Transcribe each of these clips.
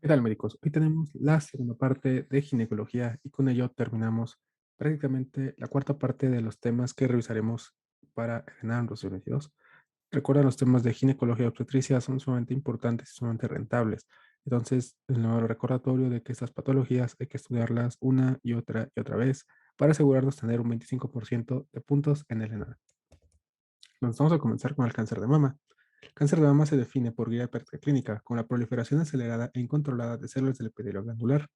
¿Qué tal, médicos? Hoy tenemos la segunda parte de ginecología y con ello terminamos prácticamente la cuarta parte de los temas que revisaremos para ENAM 2022. Recuerda, los temas de ginecología y obstetricia son sumamente importantes y sumamente rentables. Entonces, el nuevo recordatorio de que estas patologías hay que estudiarlas una y otra vez para asegurarnos tener un 25% de puntos en el ENAM. Entonces, vamos a comenzar con el cáncer de mama. El cáncer de mama se define por guía clínica, con la proliferación acelerada e incontrolada de células del epitelio glandular.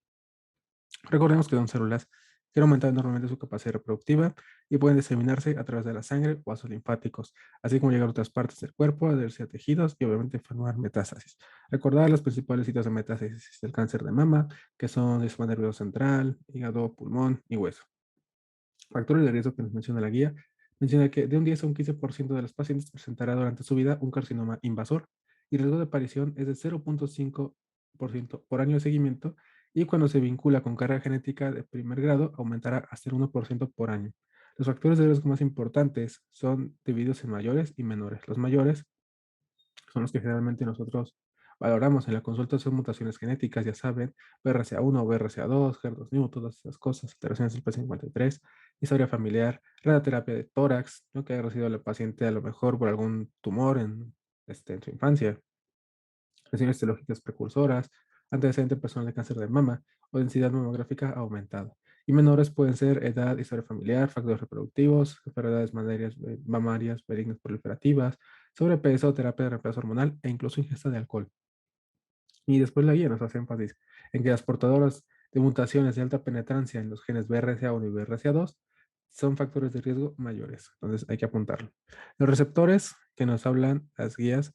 Recordemos que son células que aumentan normalmente su capacidad reproductiva y pueden diseminarse a través de la sangre o vasos linfáticos, así como llegar a otras partes del cuerpo, adherirse a tejidos y obviamente formar metástasis. Recordar las principales sitios de metástasis del cáncer de mama, que son el sistema nervioso central, hígado, pulmón y hueso. Factores de riesgo que nos menciona la guía. Menciona que de un 10 a un 15% de los pacientes presentará durante su vida un carcinoma invasor y el riesgo de aparición es de 0,5% por año de seguimiento, y cuando se vincula con carga genética de primer grado aumentará hasta el 1% por año. Los factores de riesgo más importantes son divididos en mayores y menores. Los mayores son los que generalmente nosotros valoramos en la consulta, son mutaciones genéticas, ya saben, BRCA1, BRCA2, HER2/neu, todas esas cosas, alteraciones del P53, historia familiar, radioterapia de tórax, ¿no? Que haya recibido la paciente a lo mejor por algún tumor en su infancia, lesiones histológicas precursoras, antecedente personal de cáncer de mama o densidad mamográfica aumentada. Y menores pueden ser edad, historia familiar, factores reproductivos, enfermedades mamarias benignas proliferativas, sobrepeso, terapia de reemplazo hormonal e incluso ingesta de alcohol. Y después la guía nos hace énfasis en que las portadoras de mutaciones de alta penetrancia en los genes BRCA1 y BRCA2 son factores de riesgo mayores, entonces hay que apuntarlo. Los receptores que nos hablan las guías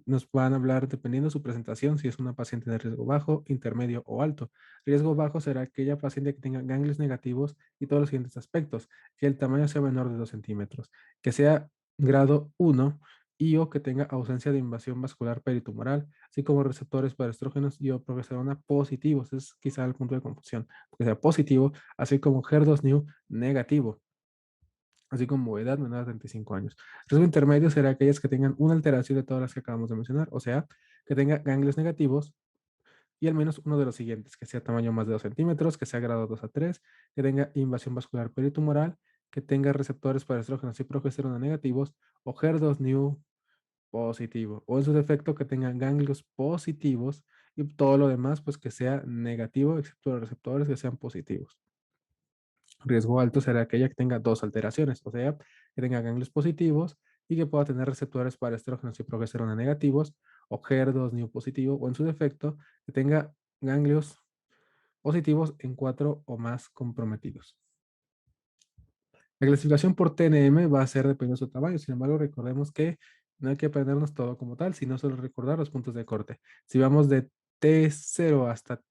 nos van a hablar dependiendo de su presentación, si es una paciente de riesgo bajo, intermedio o alto. Riesgo bajo será aquella paciente que tenga ganglios negativos y todos los siguientes aspectos: que el tamaño sea menor de 2 centímetros, que sea grado 1 y o que tenga ausencia de invasión vascular peritumoral, así como receptores para estrógenos y o progesterona positivos. Es quizá el punto de confusión, que sea positivo, así como HER2/neu negativo, así como edad menor a 35 años. Riesgo intermedio será aquellas que tengan una alteración de todas las que acabamos de mencionar, o sea, que tenga ganglios negativos y al menos uno de los siguientes: que sea tamaño más de 2 centímetros, que sea grado 2 a 3, que tenga invasión vascular peritumoral, que tenga receptores para estrógenos y progesterona negativos, o HER2/neu positivo, o en su defecto que tengan ganglios positivos y todo lo demás pues que sea negativo, excepto los receptores que sean positivos. Riesgo alto será aquella que tenga dos alteraciones, o sea, que tenga ganglios positivos y que pueda tener receptores para estrógenos y progesterona negativos, o HER2/neu positivo, o en su defecto que tenga ganglios positivos en cuatro o más comprometidos. La clasificación por TNM va a ser dependiendo de su tamaño. Sin embargo, recordemos que no hay que aprendernos todo como tal, sino solo recordar los puntos de corte. Si vamos de T0 hasta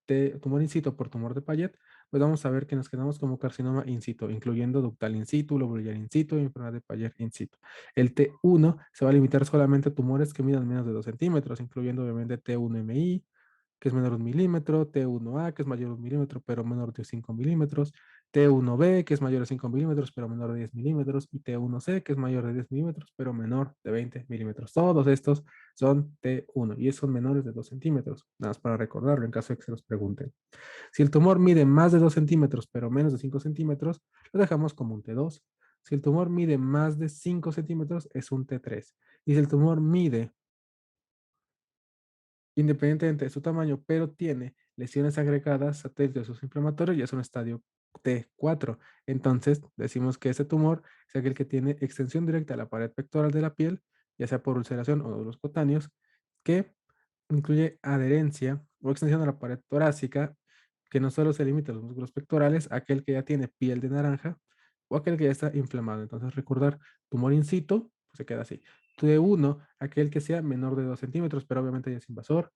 tumor in situ por tumor de Payet, pues vamos a ver que nos quedamos como carcinoma in situ, incluyendo ductal in situ, lobular in situ y enfermedad de Payet in situ. El T1 se va a limitar solamente a tumores que midan menos de 2 centímetros, incluyendo obviamente T1MI, que es menor de 1 milímetro, T1A, que es mayor de 1 milímetro, pero menor de 5 milímetros, T1B, que es mayor de 5 milímetros, pero menor de 10 milímetros, y T1C, que es mayor de 10 milímetros, pero menor de 20 milímetros. Todos estos son T1 y son menores de 2 centímetros, nada más para recordarlo en caso de que se nos pregunten. Si el tumor mide más de 2 centímetros, pero menos de 5 centímetros, lo dejamos como un T2. Si el tumor mide más de 5 centímetros, es un T3. Y si el tumor mide independientemente de su tamaño, pero tiene lesiones agregadas, satélites o inflamatorios, ya es un estadio T4. Entonces, decimos que ese tumor es aquel que tiene extensión directa a la pared pectoral de la piel, ya sea por ulceración o nódulos cutáneos, que incluye adherencia o extensión a la pared torácica, que no solo se limita a los músculos pectorales, aquel que ya tiene piel de naranja o aquel que ya está inflamado. Entonces, recordar, tumor in situ, pues se queda así. T1, aquel que sea menor de 2 centímetros, pero obviamente ya es invasor.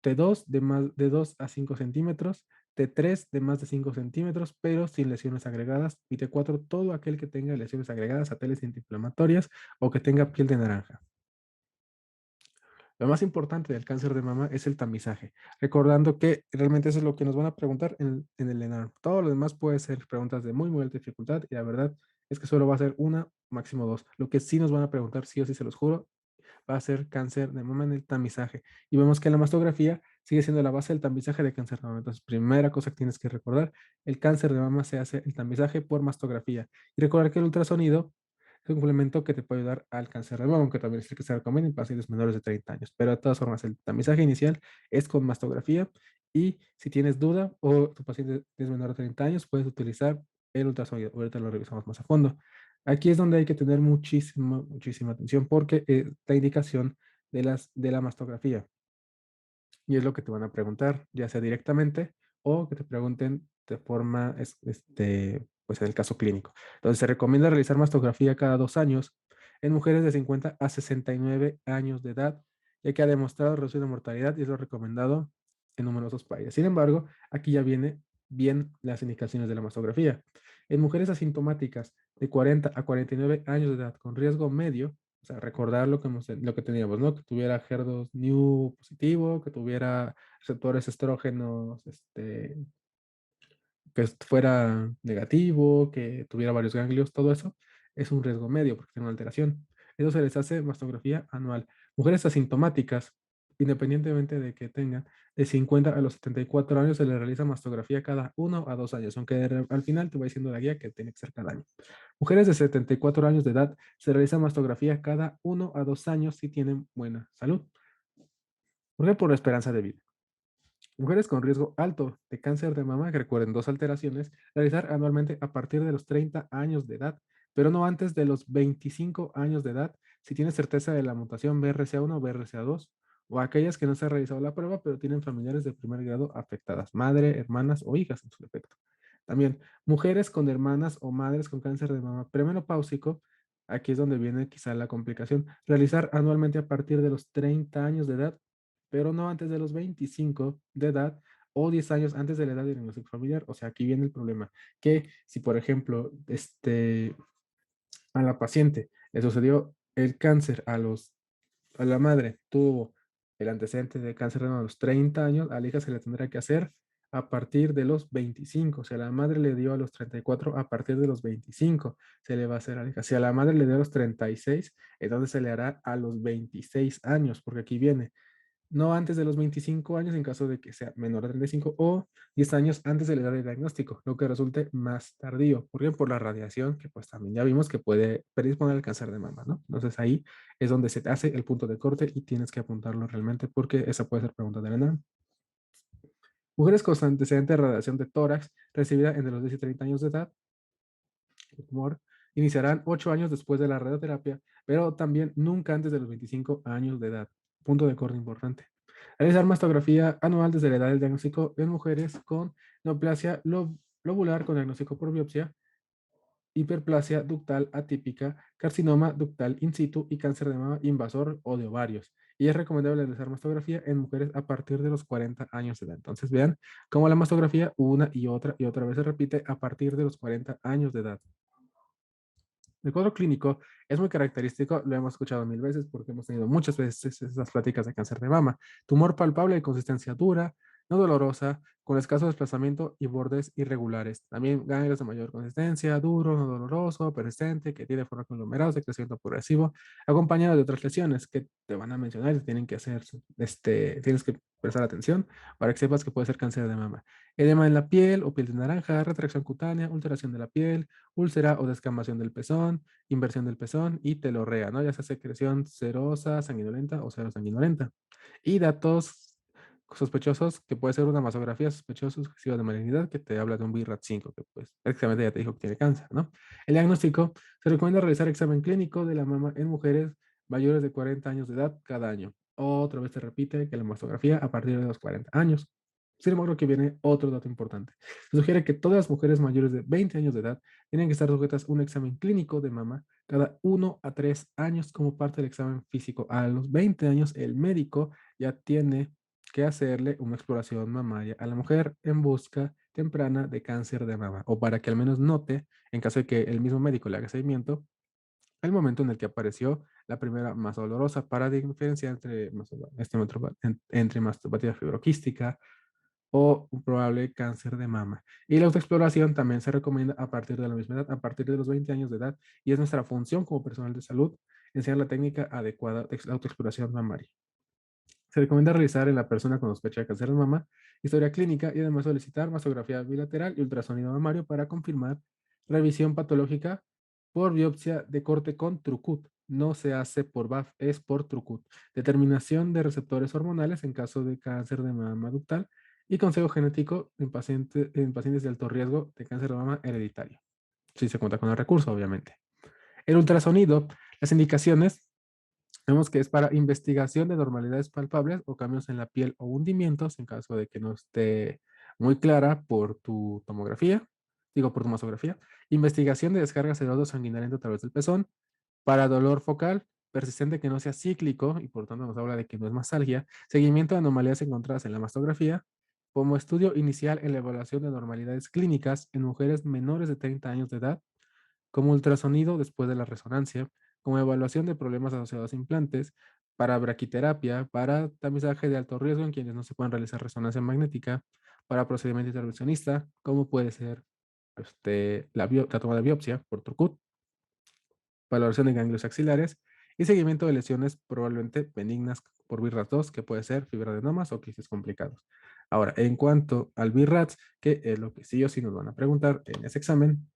T2 de más de 2 a 5 centímetros. T3 de más de 5 centímetros, pero sin lesiones agregadas. Y T4, todo aquel que tenga lesiones agregadas, sateles antiinflamatorias o que tenga piel de naranja. Lo más importante del cáncer de mama es el tamizaje, recordando que realmente eso es lo que nos van a preguntar en el ENARM. Todo lo demás puede ser preguntas de muy, muy alta dificultad y la verdad es que solo va a ser una, máximo dos. Lo que sí nos van a preguntar, sí o sí se los juro, va a ser cáncer de mama en el tamizaje. Y vemos que la mastografía sigue siendo la base del tamizaje de cáncer de mama. Entonces, primera cosa que tienes que recordar, el cáncer de mama se hace el tamizaje por mastografía. Y recordar que el ultrasonido es un complemento que te puede ayudar al cáncer de mama, aunque también es el que se recomienda en pacientes menores de 30 años. Pero de todas formas, el tamizaje inicial es con mastografía y si tienes duda o tu paciente es menor de 30 años, puedes utilizar el ultrasonido. Ahorita lo revisamos más a fondo. Aquí es donde hay que tener muchísima atención porque la indicación de la mastografía. Y es lo que te van a preguntar, ya sea directamente o que te pregunten de forma, pues en el caso clínico. Entonces, se recomienda realizar mastografía cada 2 años en mujeres de 50 a 69 años de edad, ya que ha demostrado reducción de mortalidad y es lo recomendado en numerosos países. Sin embargo, aquí ya viene bien las indicaciones de la mastografía. En mujeres asintomáticas de 40 a 49 años de edad con riesgo medio, o sea, recordar lo que teníamos, ¿no? Que tuviera HER2 positivo, que tuviera receptores estrógenos, que fuera negativo, que tuviera varios ganglios, todo eso es un riesgo medio porque tiene una alteración. Eso se les hace mastografía anual. Mujeres asintomáticas, independientemente de que tengan de 50 a los 74 años, se les realiza mastografía cada 1 a 2 años, aunque al final te voy diciendo la guía que tiene que ser cada año. Mujeres de 74 años de edad se realiza mastografía cada 1 a 2 años si tienen buena salud. ¿Por qué? Por la esperanza de vida. Mujeres con riesgo alto de cáncer de mama, que recuerden dos alteraciones, realizar anualmente a partir de los 30 años de edad, pero no antes de los 25 años de edad, si tiene certeza de la mutación BRCA1 o BRCA2, o aquellas que no se ha realizado la prueba, pero tienen familiares de primer grado afectadas, madre, hermanas o hijas en su defecto. También, mujeres con hermanas o madres con cáncer de mama premenopáusico, aquí es donde viene quizá la complicación, realizar anualmente a partir de los 30 años de edad, pero no antes de los 25 de edad o 10 años antes de la edad del diagnóstico familiar. O sea, aquí viene el problema, que si por ejemplo, a la paciente le sucedió el cáncer a la madre tuvo el antecedente de cáncer de mama a los 30 años, a la hija se le tendrá que hacer a partir de los 25. Si a la madre le dio a los 34, a partir de los 25 se le va a hacer a la hija. Si a la madre le dio a los 36, entonces se le hará a los 26 años, porque aquí viene no antes de los 25 años en caso de que sea menor de 35 o 10 años antes de la edad de diagnóstico, lo que resulte más tardío. ¿Por qué? Por la radiación, que pues también ya vimos que puede predisponer al cáncer de mama, ¿no? Entonces ahí es donde se te hace el punto de corte y tienes que apuntarlo realmente porque esa puede ser pregunta de la ENAM. Mujeres con antecedente de radiación de tórax recibida entre los 10 y 30 años de edad, el tumor, iniciarán 8 años después de la radioterapia, pero también nunca antes de los 25 años de edad. Punto de corte importante. Realizar mastografía anual desde la edad del diagnóstico en mujeres con neoplasia lobular con diagnóstico por biopsia, hiperplasia ductal atípica, carcinoma ductal in situ y cáncer de mama invasor o de ovarios. Y es recomendable realizar mastografía en mujeres a partir de los 40 años de edad. Entonces vean cómo la mastografía una y otra vez se repite a partir de los 40 años de edad. El cuadro clínico es muy característico, lo hemos escuchado mil veces porque hemos tenido muchas veces esas pláticas de cáncer de mama. Tumor palpable de consistencia dura, no dolorosa, con escaso desplazamiento y bordes irregulares. También ganglios de mayor consistencia, duro, no doloroso, persistente, que tiene forma conglomerados de crecimiento progresivo, acompañado de otras lesiones que te van a mencionar y tienen que hacer, tienes que prestar atención para que sepas que puede ser cáncer de mama. Edema en la piel o piel de naranja, retracción cutánea, alteración de la piel, úlcera o descamación del pezón, inversión del pezón y telorrea, ¿no? Ya sea secreción serosa, sanguinolenta o serosanguinolenta. Y datos sospechosos, que puede ser una masografía sospechosa excesiva de malignidad, que te habla de un BRAF5, que pues prácticamente ya te dijo que tiene cáncer, ¿no? El diagnóstico, se recomienda realizar examen clínico de la mama en mujeres mayores de 40 años de edad cada año. Otra vez se repite que la mastografía a partir de los 40 años. Sin embargo, aquí viene otro dato importante. Se sugiere que todas las mujeres mayores de 20 años de edad tienen que estar sujetas a un examen clínico de mama cada 1 a 3 años como parte del examen físico. A los 20 años, el médico ya tiene que hacerle una exploración mamaria a la mujer en busca temprana de cáncer de mama o para que al menos note, en caso de que el mismo médico le haga seguimiento, el momento en el que apareció la primera masa dolorosa para diferenciar entre mastopatía fibroquística o un probable cáncer de mama. Y la autoexploración también se recomienda a partir de la misma edad, a partir de los 20 años de edad, y es nuestra función como personal de salud enseñar la técnica adecuada de autoexploración mamaria. Se recomienda realizar en la persona con sospecha de cáncer de mama historia clínica y además solicitar mastografía bilateral y ultrasonido mamario para confirmar revisión patológica por biopsia de corte con Trucut. No se hace por BAF, es por Trucut. Determinación de receptores hormonales en caso de cáncer de mama ductal y consejo genético en pacientes de alto riesgo de cáncer de mama hereditario. Si se cuenta con el recurso, obviamente. El ultrasonido, las indicaciones. Vemos que es para investigación de normalidades palpables o cambios en la piel o hundimientos en caso de que no esté muy clara por tu tomografía, digo por tu mastografía. Investigación de descargas de lodo sanguinolento a través del pezón. Para dolor focal persistente que no sea cíclico y por tanto nos habla de que no es mastalgia. Seguimiento de anomalías encontradas en la mastografía. Como estudio inicial en la evaluación de normalidades clínicas en mujeres menores de 30 años de edad como ultrasonido después de la resonancia, como evaluación de problemas asociados a implantes, para braquiterapia, para tamizaje de alto riesgo en quienes no se pueden realizar resonancia magnética, para procedimiento intervencionista, como puede ser la toma de biopsia por Trucut, valoración de ganglios axilares y seguimiento de lesiones probablemente benignas por BIRATS-2, que puede ser fibroadenomas o quistes complicados. Ahora, en cuanto al BIRATS, que es lo que sí o sí nos van a preguntar en ese examen,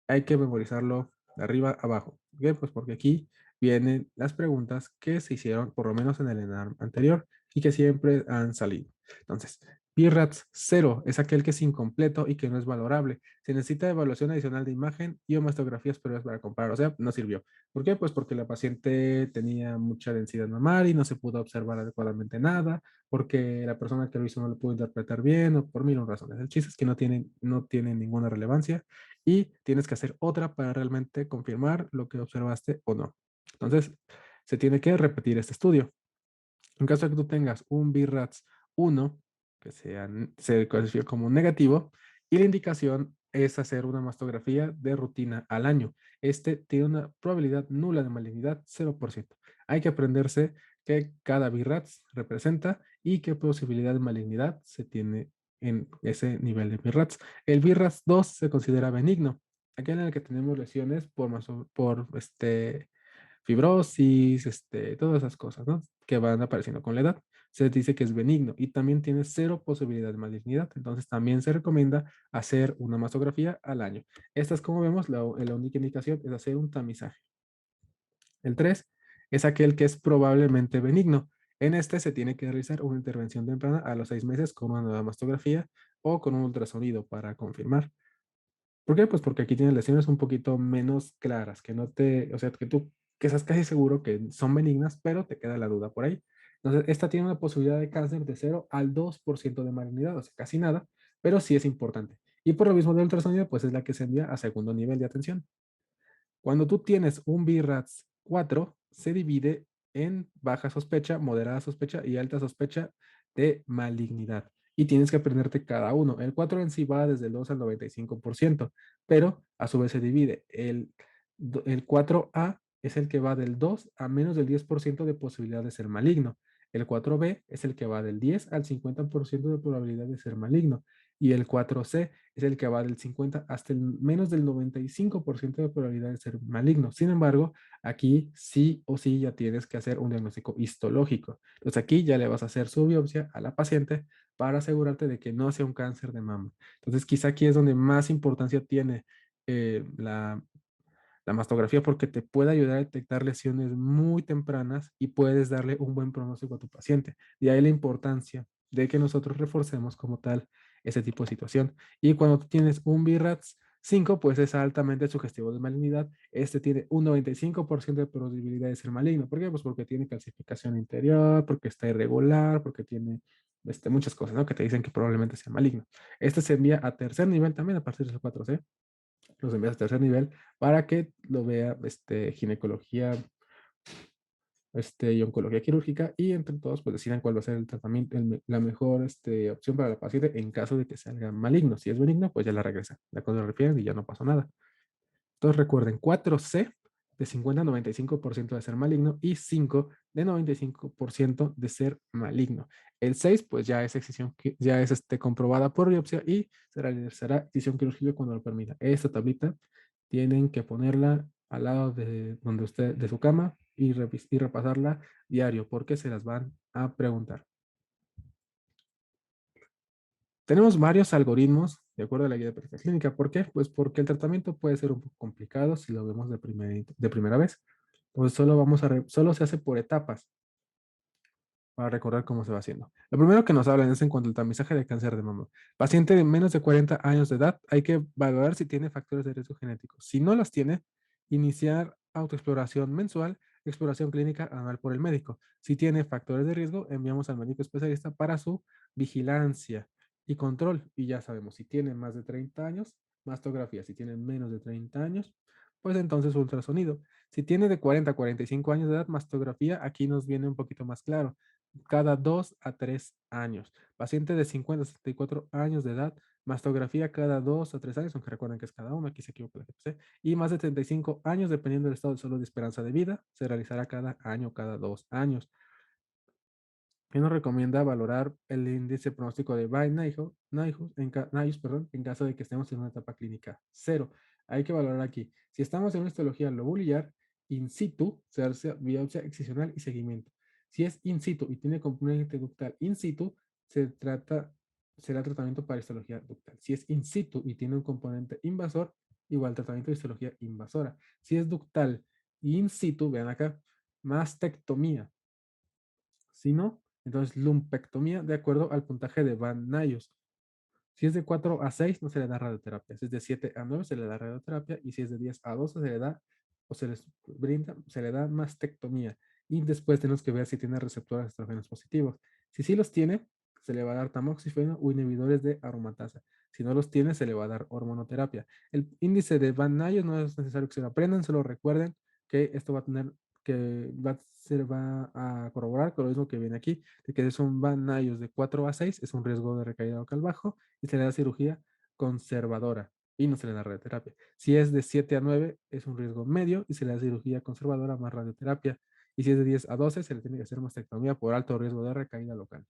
hay que memorizarlo de arriba a abajo. ¿Ok? Pues porque aquí vienen las preguntas que se hicieron por lo menos en el ENARM anterior y que siempre han salido. Entonces, BIRATS 0 es aquel que es incompleto y que no es valorable. Se necesita evaluación adicional de imagen y o mastografías previas para comparar. O sea, no sirvió. ¿Por qué? Pues porque la paciente tenía mucha densidad mamaria y no se pudo observar adecuadamente nada, porque la persona que lo hizo no lo pudo interpretar bien o por mil razones. El chiste es que no tienen ninguna relevancia y tienes que hacer otra para realmente confirmar lo que observaste o no. Entonces, se tiene que repetir este estudio. En caso de que tú tengas un BIRATS 1, se clasifica como negativo, y la indicación es hacer una mastografía de rutina al año. Este tiene una probabilidad nula de malignidad, 0%. Hay que aprenderse que cada BIRATS representa y qué posibilidad de malignidad se tiene en ese nivel de BIRATS. El BIRATS 2 se considera benigno, aquel en el que tenemos lesiones por fibrosis, todas esas cosas, ¿no? Que van apareciendo con la edad. Se dice que es benigno y también tiene cero posibilidad de malignidad. Entonces también se recomienda hacer una mastografía al año. Esta es como vemos, la única indicación es hacer un tamizaje. El 3 es aquel que es probablemente benigno. En este se tiene que realizar una intervención temprana a los 6 meses con una nueva mastografía o con un ultrasonido para confirmar. ¿Por qué? Pues porque aquí tienes lesiones un poquito menos claras, o sea, que estás casi seguro que son benignas, pero te queda la duda por ahí. Entonces, esta tiene una posibilidad de cáncer de 0 al 2% de malignidad, o sea, casi nada, pero sí es importante. Y por lo mismo del ultrasonido, pues es la que se envía a segundo nivel de atención. Cuando tú tienes un BIRATS 4, se divide en baja sospecha, moderada sospecha y alta sospecha de malignidad. Y tienes que aprenderte cada uno. El 4 en sí va desde el 2 al 95%, pero a su vez se divide. El 4A es el que va del 2 a menos del 10% de posibilidad de ser maligno. El 4B es el que va del 10 al 50% de probabilidad de ser maligno. Y el 4C es el que va del 50 hasta el menos del 95% de probabilidad de ser maligno. Sin embargo, aquí sí o sí ya tienes que hacer un diagnóstico histológico. Entonces aquí ya le vas a hacer su biopsia a la paciente para asegurarte de que no sea un cáncer de mama. Entonces quizá aquí es donde más importancia tiene la mastografía porque te puede ayudar a detectar lesiones muy tempranas y puedes darle un buen pronóstico a tu paciente. De ahí la importancia de que nosotros reforcemos como tal ese tipo de situación. Y cuando tú tienes un BIRATS 5, pues es altamente sugestivo de malignidad. Este tiene un 95% de probabilidad de ser maligno. ¿Por qué? Pues porque tiene calcificación interior, porque está irregular, porque tiene muchas cosas, ¿no? Que te dicen que probablemente sea maligno. Este se envía a tercer nivel también a partir del 4C, los envías a tercer nivel para que lo vea ginecología y oncología quirúrgica y entre todos pues decidan cuál va a ser el tratamiento, la mejor opción para la paciente en caso de que salga maligno. Si es benigno, pues ya la regresa, la cosa refieren y ya no pasó nada. Entonces recuerden, 4C de 50 a 95% de ser maligno y 5 de 95% de ser maligno. El 6 pues ya es excisión, ya es comprobada por biopsia y se realizará excisión quirúrgica cuando lo permita. Esta tablita tienen que ponerla al lado de donde usted, de su cama, y repasarla diario porque se las van a preguntar. Tenemos varios algoritmos de acuerdo a la guía de práctica clínica. ¿Por qué? Pues porque el tratamiento puede ser un poco complicado si lo vemos de primera vez. Entonces solo se hace por etapas para recordar cómo se va haciendo. Lo primero que nos hablan es en cuanto al tamizaje de cáncer de mama. Paciente de menos de 40 años de edad, hay que valorar si tiene factores de riesgo genéticos. Si no los tiene, iniciar autoexploración mensual, exploración clínica anual por el médico. Si tiene factores de riesgo, enviamos al médico especialista para su vigilancia y control. Y ya sabemos, si tiene más de 30 años, mastografía. Si tiene menos de 30 años, pues entonces ultrasonido. Si tiene de 40 a 45 años de edad, mastografía, aquí nos viene un poquito más claro cada 2 a 3 años. Paciente de 50 a 64 años de edad, mastografía cada 2 a 3 años, aunque recuerden que es cada uno, aquí se equivoca la GPC, y más de 35 años, dependiendo del estado de salud y esperanza de vida, se realizará cada año, cada 2 años. ¿Qué nos recomienda valorar el índice pronóstico de Naihus, perdón, en caso de que estemos en una etapa clínica cero? Hay que valorar aquí. Si estamos en una histología lobulillar, in situ, se hace biopsia excisional y seguimiento. Si es in situ y tiene componente ductal in situ, será tratamiento para histología ductal. Si es in situ y tiene un componente invasor, igual tratamiento de histología invasora. Si es ductal y in situ, vean acá, mastectomía. Si no, entonces lumpectomía de acuerdo al puntaje de Van Nayos. Si es de 4 a 6, no se le da radioterapia. Si es de 7 a 9, se le da radioterapia. Y si es de 10 a 12, se le da o se les brinda, se le da mastectomía. Y después tenemos que ver si tiene receptores estrógenos positivos. Si sí los tiene, se le va a dar tamoxifeno o inhibidores de aromatasa. Si no los tiene, se le va a dar hormonoterapia. El índice de Van Nayos no es necesario que se lo aprendan, solo recuerden que esto va a tener va a corroborar con lo mismo que viene aquí, de que es un Van Nayos de 4 a 6, es un riesgo de recaída local bajo y se le da cirugía conservadora y no se le da radioterapia. Si es de 7 a 9, es un riesgo medio y se le da cirugía conservadora más radioterapia. Y si es de 10 a 12, se le tiene que hacer mastectomía por alto riesgo de recaída local.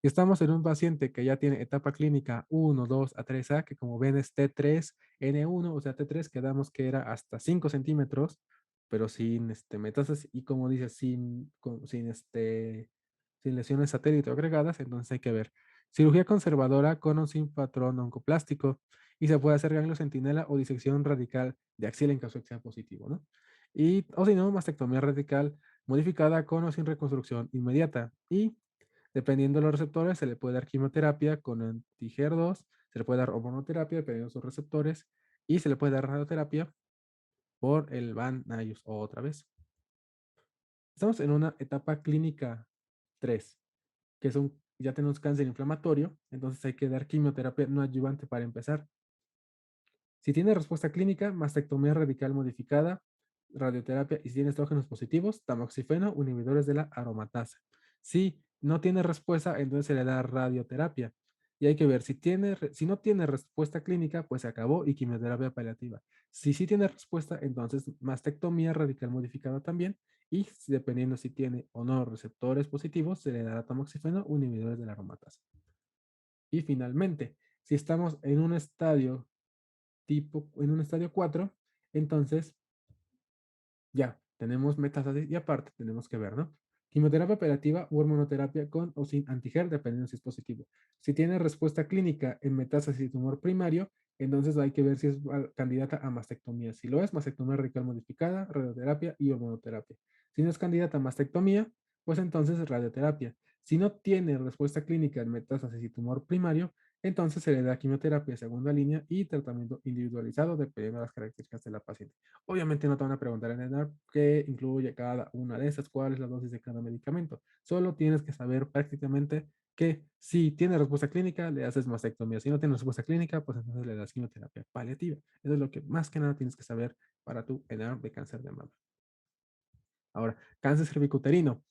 Y estamos en un paciente que ya tiene etapa clínica 1, 2 a 3A, que como ven es T3N1, o sea, T3 quedamos que era hasta 5 centímetros, pero sin metástasis y como dice, sin lesiones satélite o agregadas, entonces hay que ver. Cirugía conservadora con o sin patrón oncoplástico y se puede hacer ganglio centinela o disección radical de axila en caso de que sea positivo, ¿no? Y, o si no, mastectomía radical modificada con o sin reconstrucción inmediata. Y dependiendo de los receptores, se le puede dar quimioterapia con anti-HER2, se le puede dar hormonoterapia dependiendo de sus receptores y se le puede dar radioterapia por el Van-Nayus otra vez. Estamos en una etapa clínica 3, ya tenemos cáncer inflamatorio, entonces hay que dar quimioterapia no adyuvante para empezar. Si tiene respuesta clínica, mastectomía radical modificada, radioterapia y si tiene estrógenos positivos, tamoxifeno o inhibidores de la aromatasa. Si no tiene respuesta, entonces se le da radioterapia. Y hay que ver si no tiene respuesta clínica, pues se acabó y quimioterapia paliativa. Si sí tiene respuesta, entonces mastectomía radical modificada también. Y dependiendo si tiene o no receptores positivos, se le dará tamoxifeno o inhibidores de la aromatasa. Y finalmente, si estamos en un estadio 4, entonces ya tenemos metástasis y aparte tenemos que ver, ¿no? Quimioterapia operativa u hormonoterapia con o sin antiger, dependiendo si es positivo. Si tiene respuesta clínica en metástasis y tumor primario, entonces hay que ver si es candidata a mastectomía. Si lo es, mastectomía radical modificada, radioterapia y hormonoterapia. Si no es candidata a mastectomía, pues entonces radioterapia. Si no tiene respuesta clínica en metástasis y tumor primario, entonces se le da quimioterapia de segunda línea y tratamiento individualizado dependiendo de las características de la paciente. Obviamente no te van a preguntar en ENAR qué incluye cada una de esas, cuál es la dosis de cada medicamento. Solo tienes que saber prácticamente que si tiene respuesta clínica, le haces mastectomía. Si no tiene respuesta clínica, pues entonces le das quimioterapia paliativa. Eso es lo que más que nada tienes que saber para tu ENAR de cáncer de mama. Ahora, cáncer cervicuterino.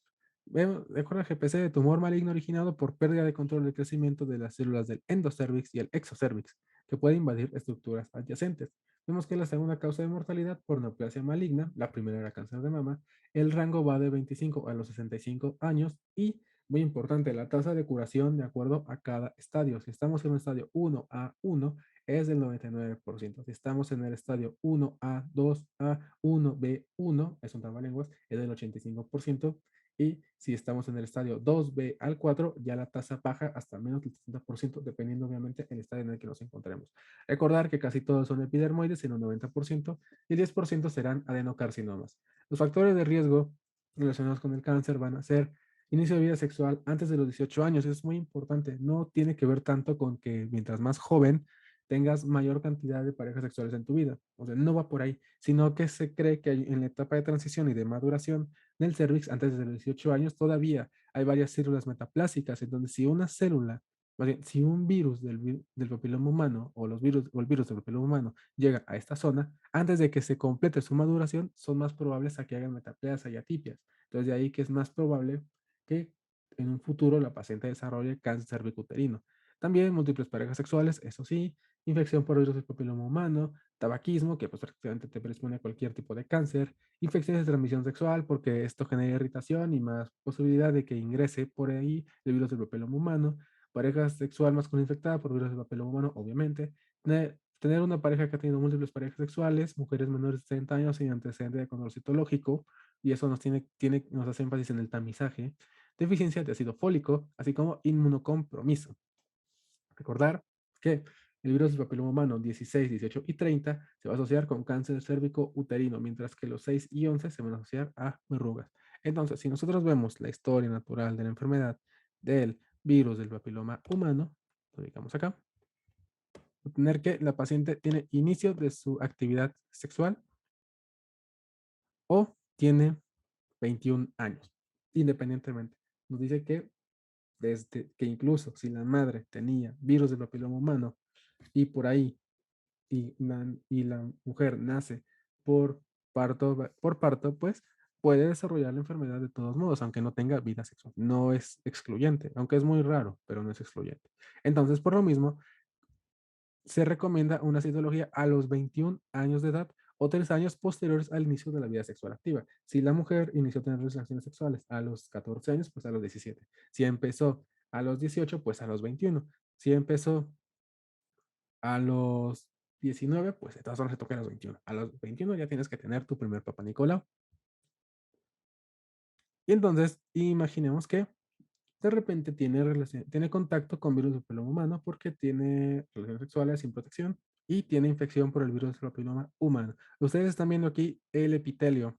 De acuerdo al GPC, de tumor maligno originado por pérdida de control del crecimiento de las células del endocervix y el exocervix, que puede invadir estructuras adyacentes. Vemos que la segunda causa de mortalidad por neoplasia maligna, la primera era cáncer de mama, el rango va de 25 a los 65 años y, muy importante, la tasa de curación de acuerdo a cada estadio. Si estamos en un estadio 1A1, es del 99%. Si estamos en el estadio 1A, 2A, 1B1, es un trabalenguas, es del 85%. Y si estamos en el estadio 2B al 4, ya la tasa baja hasta menos del 60%, dependiendo obviamente el estadio en el que nos encontremos. Recordar que casi todos son epidermoides en un 90% y el 10% serán adenocarcinomas. Los factores de riesgo relacionados con el cáncer van a ser inicio de vida sexual antes de los 18 años. Es muy importante. No tiene que ver tanto con que mientras más joven tengas mayor cantidad de parejas sexuales en tu vida. O sea, no va por ahí, sino que se cree que en la etapa de transición y de maduración del cervix antes de los 18 años todavía hay varias células metaplásicas en donde si una célula, más bien, si un virus del papiloma humano o los virus o el virus del papiloma humano llega a esta zona, antes de que se complete su maduración, son más probables a que hagan metaplasia y atipias. Entonces, de ahí que es más probable que en un futuro la paciente desarrolle cáncer cervicuterino. También múltiples parejas sexuales, eso sí, infección por virus del papiloma humano, tabaquismo, que pues prácticamente te predispone a cualquier tipo de cáncer, infecciones de transmisión sexual, porque esto genera irritación y más posibilidad de que ingrese por ahí el virus del papiloma humano, pareja sexual masculina infectada por virus del papiloma humano, obviamente, tener una pareja que ha tenido múltiples parejas sexuales, mujeres menores de 30 años sin antecedente de control citológico, y eso nos hace énfasis en el tamizaje, deficiencia de ácido fólico, así como inmunocompromiso. Recordar que el virus del papiloma humano 16, 18 y 30 se va a asociar con cáncer cérvico uterino, mientras que los 6 y 11 se van a asociar a verrugas. Entonces, si nosotros vemos la historia natural de la enfermedad del virus del papiloma humano, lo ubicamos acá, tener que la paciente tiene inicio de su actividad sexual o tiene 21 años, independientemente. Nos dice que desde que incluso si la madre tenía virus del papiloma humano y por ahí y la mujer nace por parto, pues puede desarrollar la enfermedad de todos modos, aunque no tenga vida sexual. No es excluyente, aunque es muy raro, pero no es excluyente. Entonces, por lo mismo, se recomienda una citología a los 21 años de edad o 3 años posteriores al inicio de la vida sexual activa. Si la mujer inició a tener relaciones sexuales a los 14 años, pues a los 17. Si empezó a los 18, pues a los 21. Si empezó a los 19, pues de todas formas se toca a los 21. A los 21 ya tienes que tener tu primer papá Nicolau. Y entonces, imaginemos que de repente tiene contacto con virus del papiloma humano porque tiene relaciones sexuales sin protección y tiene infección por el virus del papiloma humano. Ustedes están viendo aquí el epitelio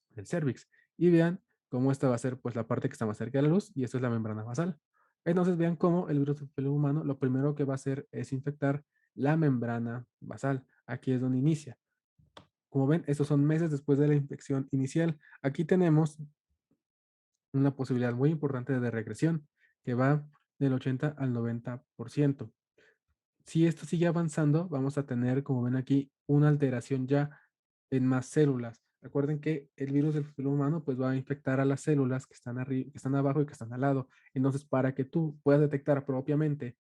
del cervix y vean cómo esta va a ser pues la parte que está más cerca de la luz y esto es la membrana basal. Entonces vean cómo el virus del papiloma humano lo primero que va a hacer es infectar la membrana basal. Aquí es donde inicia. Como ven, estos son meses después de la infección inicial. Aquí tenemos una posibilidad muy importante de regresión que va del 80 al 90%. Si esto sigue avanzando, vamos a tener, como ven aquí, una alteración ya en más células. Recuerden que el virus del papiloma humano pues va a infectar a las células que están arriba, que están abajo y que están al lado. Entonces, para que tú puedas detectar propiamente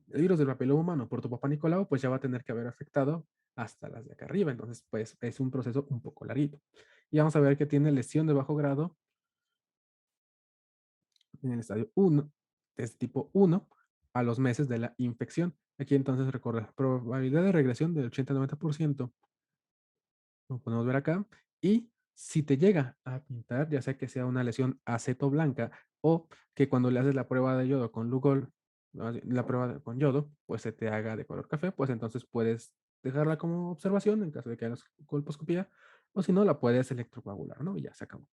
el virus del papiloma humano por tu papá Nicolau, pues ya va a tener que haber afectado hasta las de acá arriba. Entonces, pues es un proceso un poco larguito. Y vamos a ver que tiene lesión de bajo grado en el estadio 1, es tipo 1, a los meses de la infección. Aquí entonces recuerda, probabilidad de regresión del 80-90%, lo podemos ver acá. Y si te llega a pintar, ya sea que sea una lesión aceto blanca o que cuando le haces la prueba de yodo con Lugol, la prueba con yodo, pues se te haga de color café, pues entonces puedes dejarla como observación en caso de que hagas colposcopía, o si no, la puedes electrocoagular, ¿no? Y ya se acabó.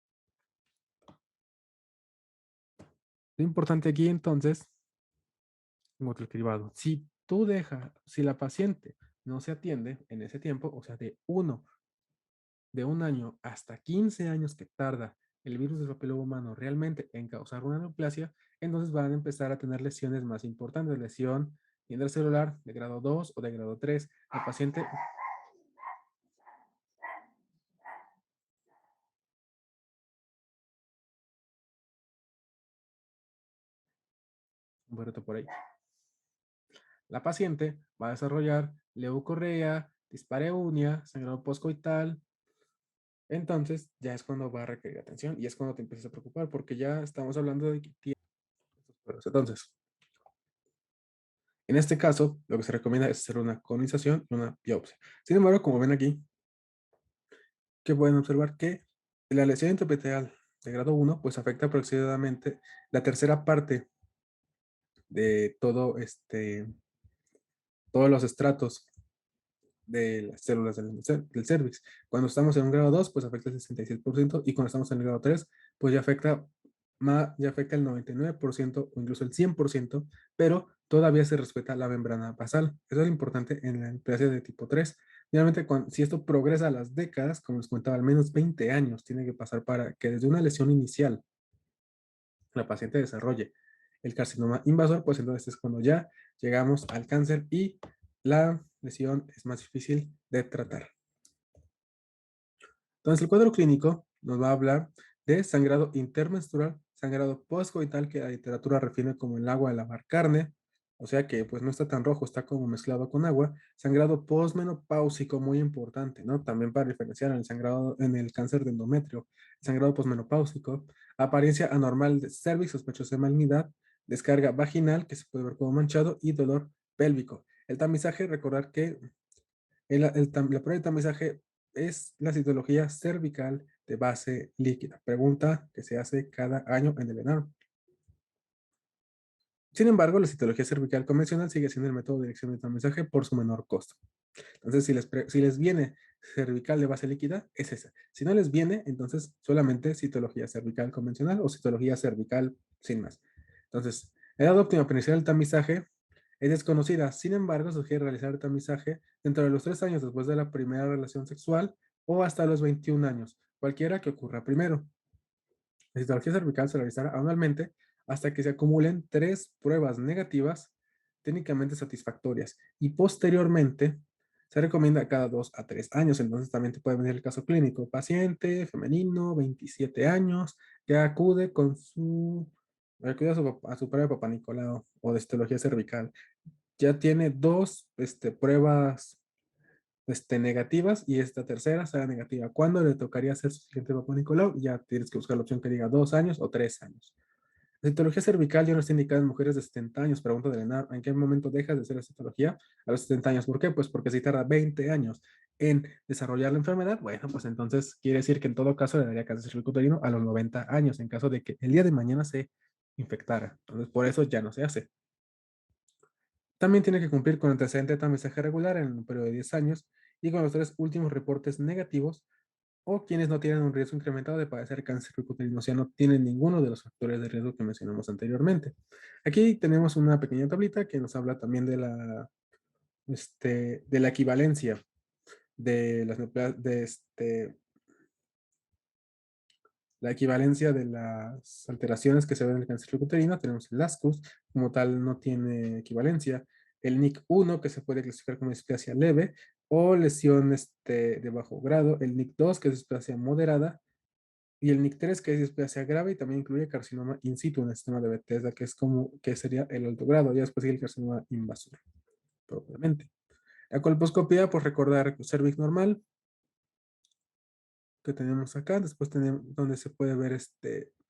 Lo importante aquí entonces, en otro cribado, si la paciente no se atiende en ese tiempo, o sea, de un año hasta 15 años que tarda el virus del papiloma humano realmente en causar una neoplasia, entonces van a empezar a tener lesiones más importantes, lesión intracelular de grado 2 o de grado 3. El paciente, un poquito por ahí, la paciente va a desarrollar leucorrea, dispareunia, sangrado postcoital. Entonces ya es cuando va a requerir atención y es cuando te empiezas a preocupar porque ya estamos hablando de que tiene estos perros. Entonces, En este caso, lo que se recomienda es hacer una colonización y una biopsia. Sin embargo, como ven aquí, que pueden observar que la lesión intraepitelial de grado 1 pues afecta aproximadamente la tercera parte de todos los estratos de las células del cervix. Cuando estamos en un grado 2 pues afecta el 66% y cuando estamos en el grado 3 pues ya afecta el 99% o incluso el 100%, pero todavía se respeta la membrana basal. Eso es importante en la neoplasia de tipo 3. Finalmente, si esto progresa a las décadas, como les comentaba, al menos 20 años tiene que pasar para que desde una lesión inicial la paciente desarrolle el carcinoma invasor, pues entonces es cuando ya llegamos al cáncer y la lesión es más difícil de tratar. Entonces, el cuadro clínico nos va a hablar de sangrado intermenstrual, sangrado postcoital, que la literatura define como el agua de lavar carne, o sea que pues no está tan rojo, está como mezclado con agua. Sangrado postmenopáusico, muy importante, ¿no? También para diferenciar el sangrado en el cáncer de endometrio, sangrado postmenopáusico, apariencia anormal de cervix, sospechosa de malignidad, descarga vaginal, que se puede ver como manchado, y dolor pélvico. El tamizaje, recordar que la prueba de tamizaje es la citología cervical de base líquida. Pregunta que se hace cada año en el ENARM. Sin embargo, la citología cervical convencional sigue siendo el método de dirección de tamizaje por su menor costo. Entonces, si les viene cervical de base líquida, es esa. Si no les viene, entonces solamente citología cervical convencional o citología cervical sin más. Entonces, la edad óptima para iniciar el tamizaje es desconocida. Sin embargo, se sugiere realizar el tamizaje dentro de los 3 años después de la primera relación sexual o hasta los 21 años, cualquiera que ocurra primero. La citología cervical se realizará anualmente hasta que se acumulen 3 pruebas negativas técnicamente satisfactorias y posteriormente se recomienda cada 2 a 3 años. Entonces también te puede venir el caso clínico. Paciente femenino, 27 años, que acude a su prueba de Papá Nicolau o de citología cervical. Ya tiene 2 pruebas negativas y esta tercera será negativa. ¿Cuándo le tocaría hacer su siguiente Papá Nicolau? Ya tienes que buscar la opción que diga 2 años o 3 años. La citología cervical ya no está indicada en mujeres de 70 años. Pregunta de Lenar, ¿en qué momento dejas de hacer la citología? A los 70 años. ¿Por qué? Pues porque si tarda 20 años en desarrollar la enfermedad, bueno, pues entonces quiere decir que en todo caso le daría cáncer cervicuterino a los 90 años, en caso de que el día de mañana se infectara. Entonces, por eso ya no se hace. También tiene que cumplir con antecedente de tamizaje regular en un periodo de 10 años y con los 3 últimos reportes negativos o quienes no tienen un riesgo incrementado de padecer cáncer cervicuterino, o sea, no tienen ninguno de los factores de riesgo que mencionamos anteriormente. Aquí tenemos una pequeña tablita que nos habla también de la equivalencia de la equivalencia de las alteraciones que se ven en el cáncer cervicuterino. Tenemos el ASCUS, como tal no tiene equivalencia. El NIC1, que se puede clasificar como displasia leve, o lesión de bajo grado. El NIC2, que es displasia moderada. Y el NIC3, que es displasia grave y también incluye carcinoma in situ en el sistema de Bethesda, que sería el alto grado. Ya después sigue el carcinoma invasor, propiamente. La colposcopía, pues recordar cervix normal, que tenemos acá. Después tenemos donde se puede ver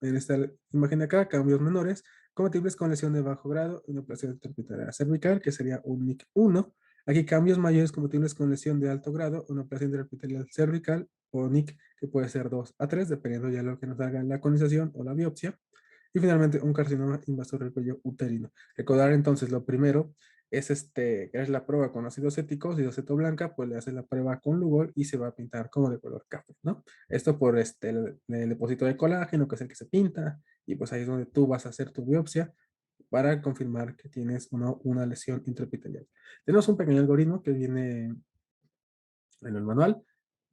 en esta imagen de acá, cambios menores, compatibles con lesión de bajo grado, neoplasia interpitariana cervical, que sería un NIC1. Aquí cambios mayores compatibles con lesión de alto grado, una plasia interpitariana cervical o NIC, que puede ser 2 a 3, dependiendo ya de lo que nos haga la colonización o la biopsia. Y finalmente, un carcinoma invasor del cuello uterino. Recordar entonces, lo primero que es la prueba con ácido acético, ácido aceto blanca, pues le hace la prueba con Lugol y se va a pintar como de color café, ¿no? Esto por el depósito de colágeno, que es el que se pinta, y pues ahí es donde tú vas a hacer tu biopsia para confirmar que tienes una lesión intraepitelial. Tenemos un pequeño algoritmo que viene en el manual.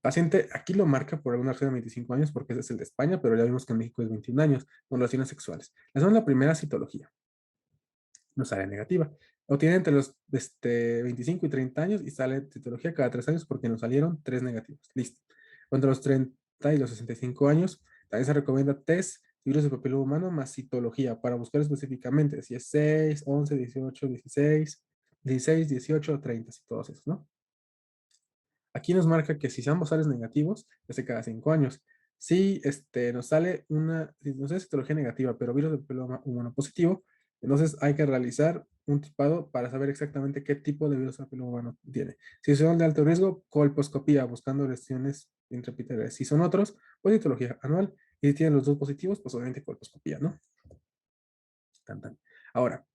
Paciente, aquí lo marca por alguna razón de 25 años, porque ese es el de España, pero ya vimos que en México es 21 años, con relaciones sexuales. Hacemos la primera citología, nos sale negativa. O tiene entre los 25 y 30 años y sale citología cada 3 años porque nos salieron 3 negativos. Listo. Entre los 30 y los 65 años, también se recomienda test virus de papiloma humano más citología para buscar específicamente si es 6, 11, 18, 16, 16, 18, 30, y todos esos, ¿no? Aquí nos marca que si ambos salen negativos, es de cada 5 años. Si nos sale si nos sale citología negativa, pero virus del papiloma humano positivo, Entonces hay que realizar un tipado para saber exactamente qué tipo de virus papiloma humano tiene. Si son de alto riesgo, colposcopía, buscando lesiones intraepiteliales. Si son otros, pues citología anual. Y si tienen los dos positivos, pues obviamente colposcopía, ¿no? Tan, tan. Ahora,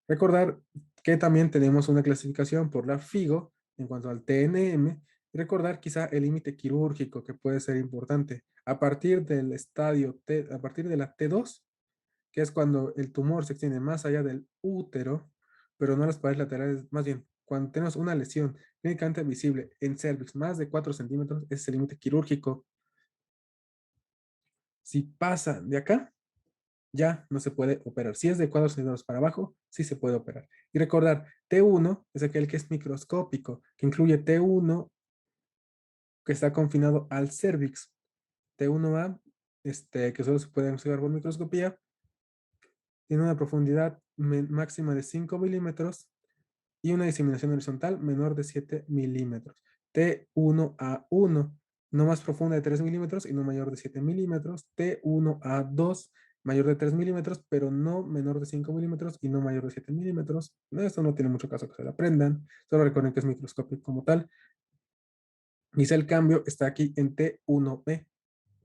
recordar que también tenemos una clasificación por la FIGO en cuanto al TNM. Y recordar quizá el límite quirúrgico que puede ser importante. A partir del estadio T, a partir de la T2, que es cuando el tumor se extiende más allá del útero, pero no las paredes laterales, más bien, cuando tenemos una lesión clínicamente visible en cervix más de 4 centímetros, ese es el límite quirúrgico. Si pasa de acá, ya no se puede operar. Si es de 4 centímetros para abajo, sí se puede operar. Y recordar, T1 es aquel que es microscópico, que incluye T1 que está confinado al cervix, T1A, que solo se puede observar por microscopía, tiene una profundidad máxima de 5 milímetros y una diseminación horizontal menor de 7 milímetros. T1A1, no más profunda de 3 milímetros y no mayor de 7 milímetros. T1A2, mayor de 3 milímetros, pero no menor de 5 milímetros y no mayor de 7 milímetros. No, esto no tiene mucho caso que se lo aprendan. Solo recuerden que es microscópico como tal. Dice el cambio está aquí en T1B,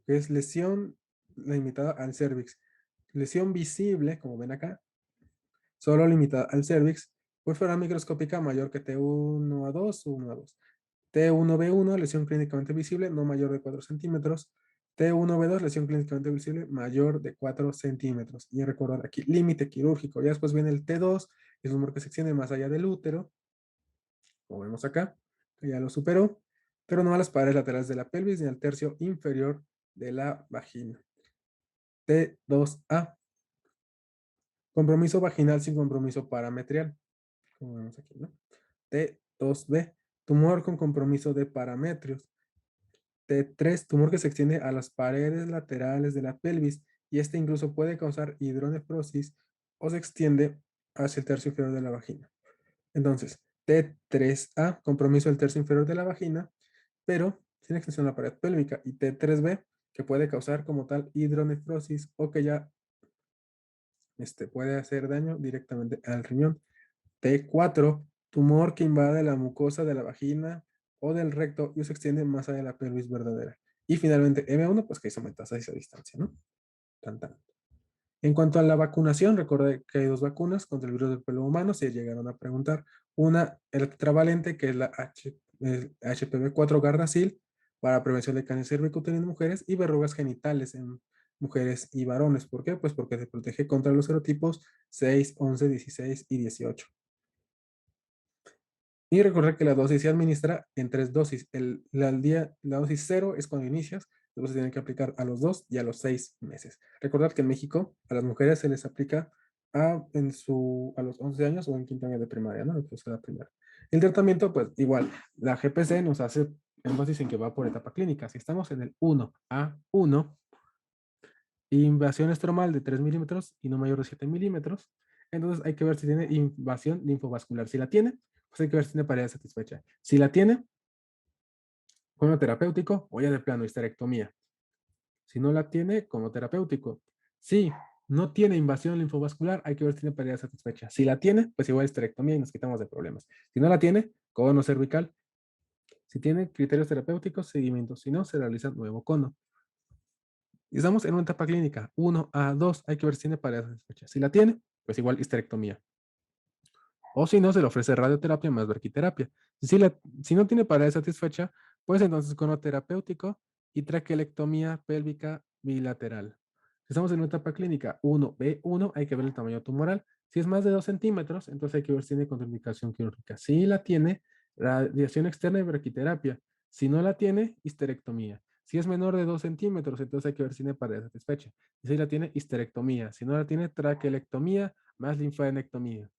que es lesión limitada al cervix. Lesión visible, como ven acá, solo limitada al cervix, púrpura microscópica mayor que T1A2 o 1A2. T1B1, lesión clínicamente visible, no mayor de 4 centímetros. T1B2, lesión clínicamente visible, mayor de 4 centímetros. Y recordar aquí, límite quirúrgico. Ya después viene el T2, es un tumor que se extiende más allá del útero, como vemos acá, que ya lo superó, pero no a las paredes laterales de la pelvis ni al tercio inferior de la vagina. T2A, compromiso vaginal sin compromiso parametrial, como vemos aquí, ¿no? T2B, tumor con compromiso de parametrios. T3, tumor que se extiende a las paredes laterales de la pelvis y este incluso puede causar hidronefrosis o se extiende hacia el tercio inferior de la vagina. Entonces, T3A, compromiso del tercio inferior de la vagina, pero sin extensión a la pared pélvica. Y T3B, que puede causar como tal hidronefrosis o que ya puede hacer daño directamente al riñón. T4, tumor que invade la mucosa de la vagina o del recto y se extiende más allá de la pelvis verdadera. Y finalmente M1, pues que hizo metástasis a distancia, ¿no? Tan, tan. En cuanto a la vacunación, recordé que hay dos vacunas contra el virus del pelo humano, se llegaron a preguntar. Una, el tetravalente, que es la el HPV4 Gardasil, para prevención de cáncer cervicuterino en mujeres y verrugas genitales en mujeres y varones. ¿Por qué? Pues porque se protege contra los serotipos 6, 11, 16 y 18. Y recordar que la dosis se administra en 3 dosis. La dosis 0 es cuando inicias, luego se tiene que aplicar a los 2 y a los 6 meses. Recordad que en México a las mujeres se les aplica a los 11 años o en quinto año de primaria, ¿no? Entonces la primera. El tratamiento, pues igual, la GPC nos hace énfasis en que va por etapa clínica. Si estamos en el 1A1, invasión estromal de 3 milímetros y no mayor de 7 milímetros. Entonces hay que ver si tiene invasión linfovascular. Si la tiene, pues hay que ver si tiene pared satisfecha. Si la tiene, como terapéutico o ya de plano histerectomía. Si no la tiene, como terapéutico. Si no tiene invasión linfovascular, hay que ver si tiene pared satisfecha. Si la tiene, pues igual histerectomía y nos quitamos de problemas. Si no la tiene, cono cervical. Si tiene criterios terapéuticos, seguimiento. Si no, se realiza nuevo cono. Y estamos en una etapa clínica, 1 a 2, hay que ver si tiene pared satisfecha. Si la tiene, pues igual histerectomía. O si no, se le ofrece radioterapia más verquiterapia. Si no tiene pared satisfecha, pues entonces cono terapéutico y traquelectomía pélvica bilateral. Si estamos en una etapa clínica 1B1, hay que ver el tamaño tumoral. Si es más de 2 centímetros, entonces hay que ver si tiene contraindicación quirúrgica. Si la tiene, radiación externa y verquiterapia. Si no la tiene, histerectomía. Si es menor de 2 centímetros, entonces hay que ver si tiene pared satisfecha. Y si la tiene, histerectomía. Si no la tiene, traquelectomía más linfadenectomía.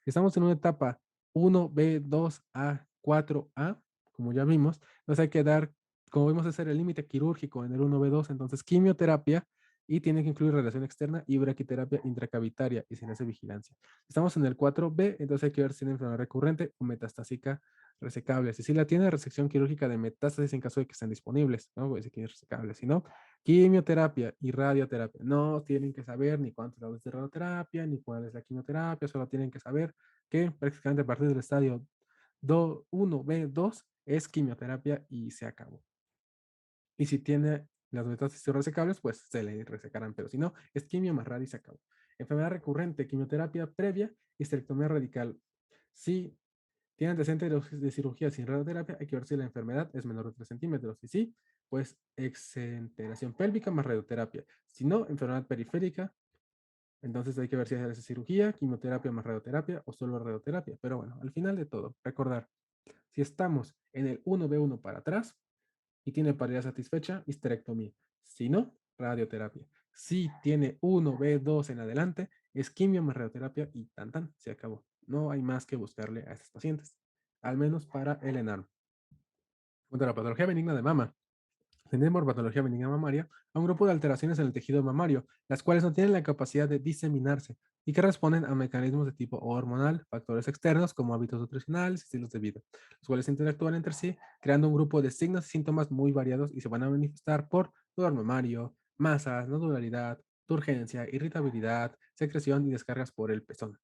Estamos en una etapa 1B2A 4A, como ya vimos, entonces hay que dar, como vimos, hacer el límite quirúrgico en el 1B2, entonces quimioterapia y tiene que incluir radiación externa y braquiterapia intracavitaria y sin hacer vigilancia. Estamos en el 4B, entonces hay que ver si tiene enfermedad recurrente o metastásica resecable. Si sí la tiene, resección quirúrgica de metástasis en caso de que estén disponibles, ¿no? Pues si quiere resecable, si no, Quimioterapia y radioterapia. No tienen que saber ni cuántos grados de radioterapia, ni cuál es la quimioterapia, solo tienen que saber que prácticamente a partir del estadio 1, B2 es quimioterapia y se acabó. Y si tiene las metástasis resecables, pues se le resecarán, pero si no, es quimio más radio y se acabó. Enfermedad recurrente, quimioterapia previa, histerectomía radical. Si tiene antecedente de cirugía sin radioterapia, hay que ver si la enfermedad es menor de 3 centímetros. Y sí, pues exenteración pélvica más radioterapia. Si no, enfermedad periférica, entonces hay que ver si hace cirugía, quimioterapia más radioterapia o solo radioterapia. Pero bueno, al final de todo, recordar, si estamos en el 1B1 para atrás, y tiene paridad satisfecha, histerectomía. Si no, radioterapia. Si tiene 1B2 en adelante, es quimio más radioterapia y tan tan, se acabó. No hay más que buscarle a estos pacientes, al menos para el enano. Contra la patología benigna de mama. Tenemos patología benigna mamaria a un grupo de alteraciones en el tejido mamario, las cuales no tienen la capacidad de diseminarse y que responden a mecanismos de tipo hormonal, factores externos como hábitos nutricionales y estilos de vida, los cuales interactúan entre sí, creando un grupo de signos y síntomas muy variados y se van a manifestar por dolor mamario, masas, nodularidad, turgencia, irritabilidad, secreción y descargas por el pezón.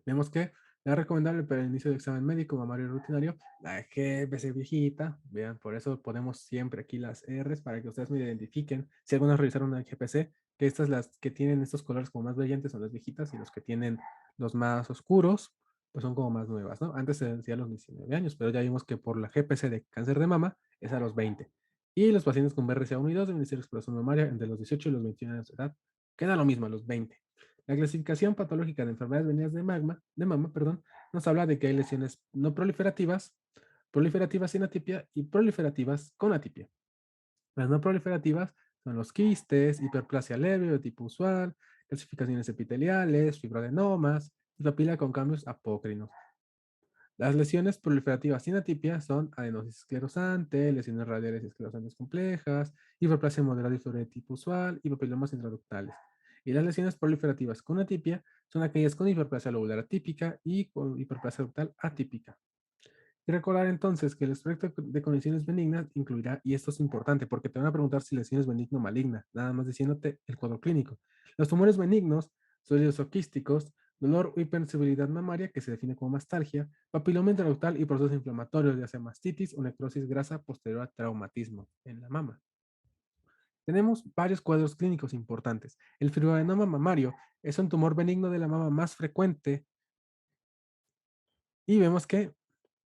Vemos que la recomendable para el inicio de examen médico mamario rutinario, la GBC viejita, vean, por eso ponemos siempre aquí las R's para que ustedes me identifiquen. Si algunas realizaron una GPC, que estas las que tienen estos colores como más brillantes son las viejitas y los que tienen los más oscuros, pues son como más nuevas, ¿no? Antes se decía a los 19 años, pero ya vimos que por la GPC de cáncer de mama es a los 20. Y los pacientes con BRCA1 y 2 deben ser exploración mamaria entre los 18 y los 21 años de edad. Queda lo mismo a los 20. La clasificación patológica de enfermedades venidas de mama, perdón, nos habla de que hay lesiones no proliferativas, proliferativas sin atipia y proliferativas con atipia. Las no proliferativas son los quistes, hiperplasia leve o tipo usual, calcificaciones epiteliales, fibroadenomas y papila con cambios apócrinos. Las lesiones proliferativas sin atipia son adenosis esclerosante, lesiones radiales y esclerosantes complejas, hiperplasia moderada y fiebre de tipo usual y papilomas intraductales. Y las lesiones proliferativas con atipia son aquellas con hiperplasia lobular atípica y con hiperplasia ductal atípica. Y recordar entonces que el espectro de condiciones benignas incluirá, y esto es importante porque te van a preguntar si la lesión es benigna o maligna, nada más diciéndote el cuadro clínico. Los tumores benignos, sólidos o quísticos, dolor o hipersensibilidad mamaria, que se define como mastalgia, papiloma intraductal y procesos inflamatorios, ya sea mastitis o necrosis grasa posterior a traumatismo en la mama. Tenemos varios cuadros clínicos importantes. El fibroadenoma mamario es un tumor benigno de la mama más frecuente y vemos que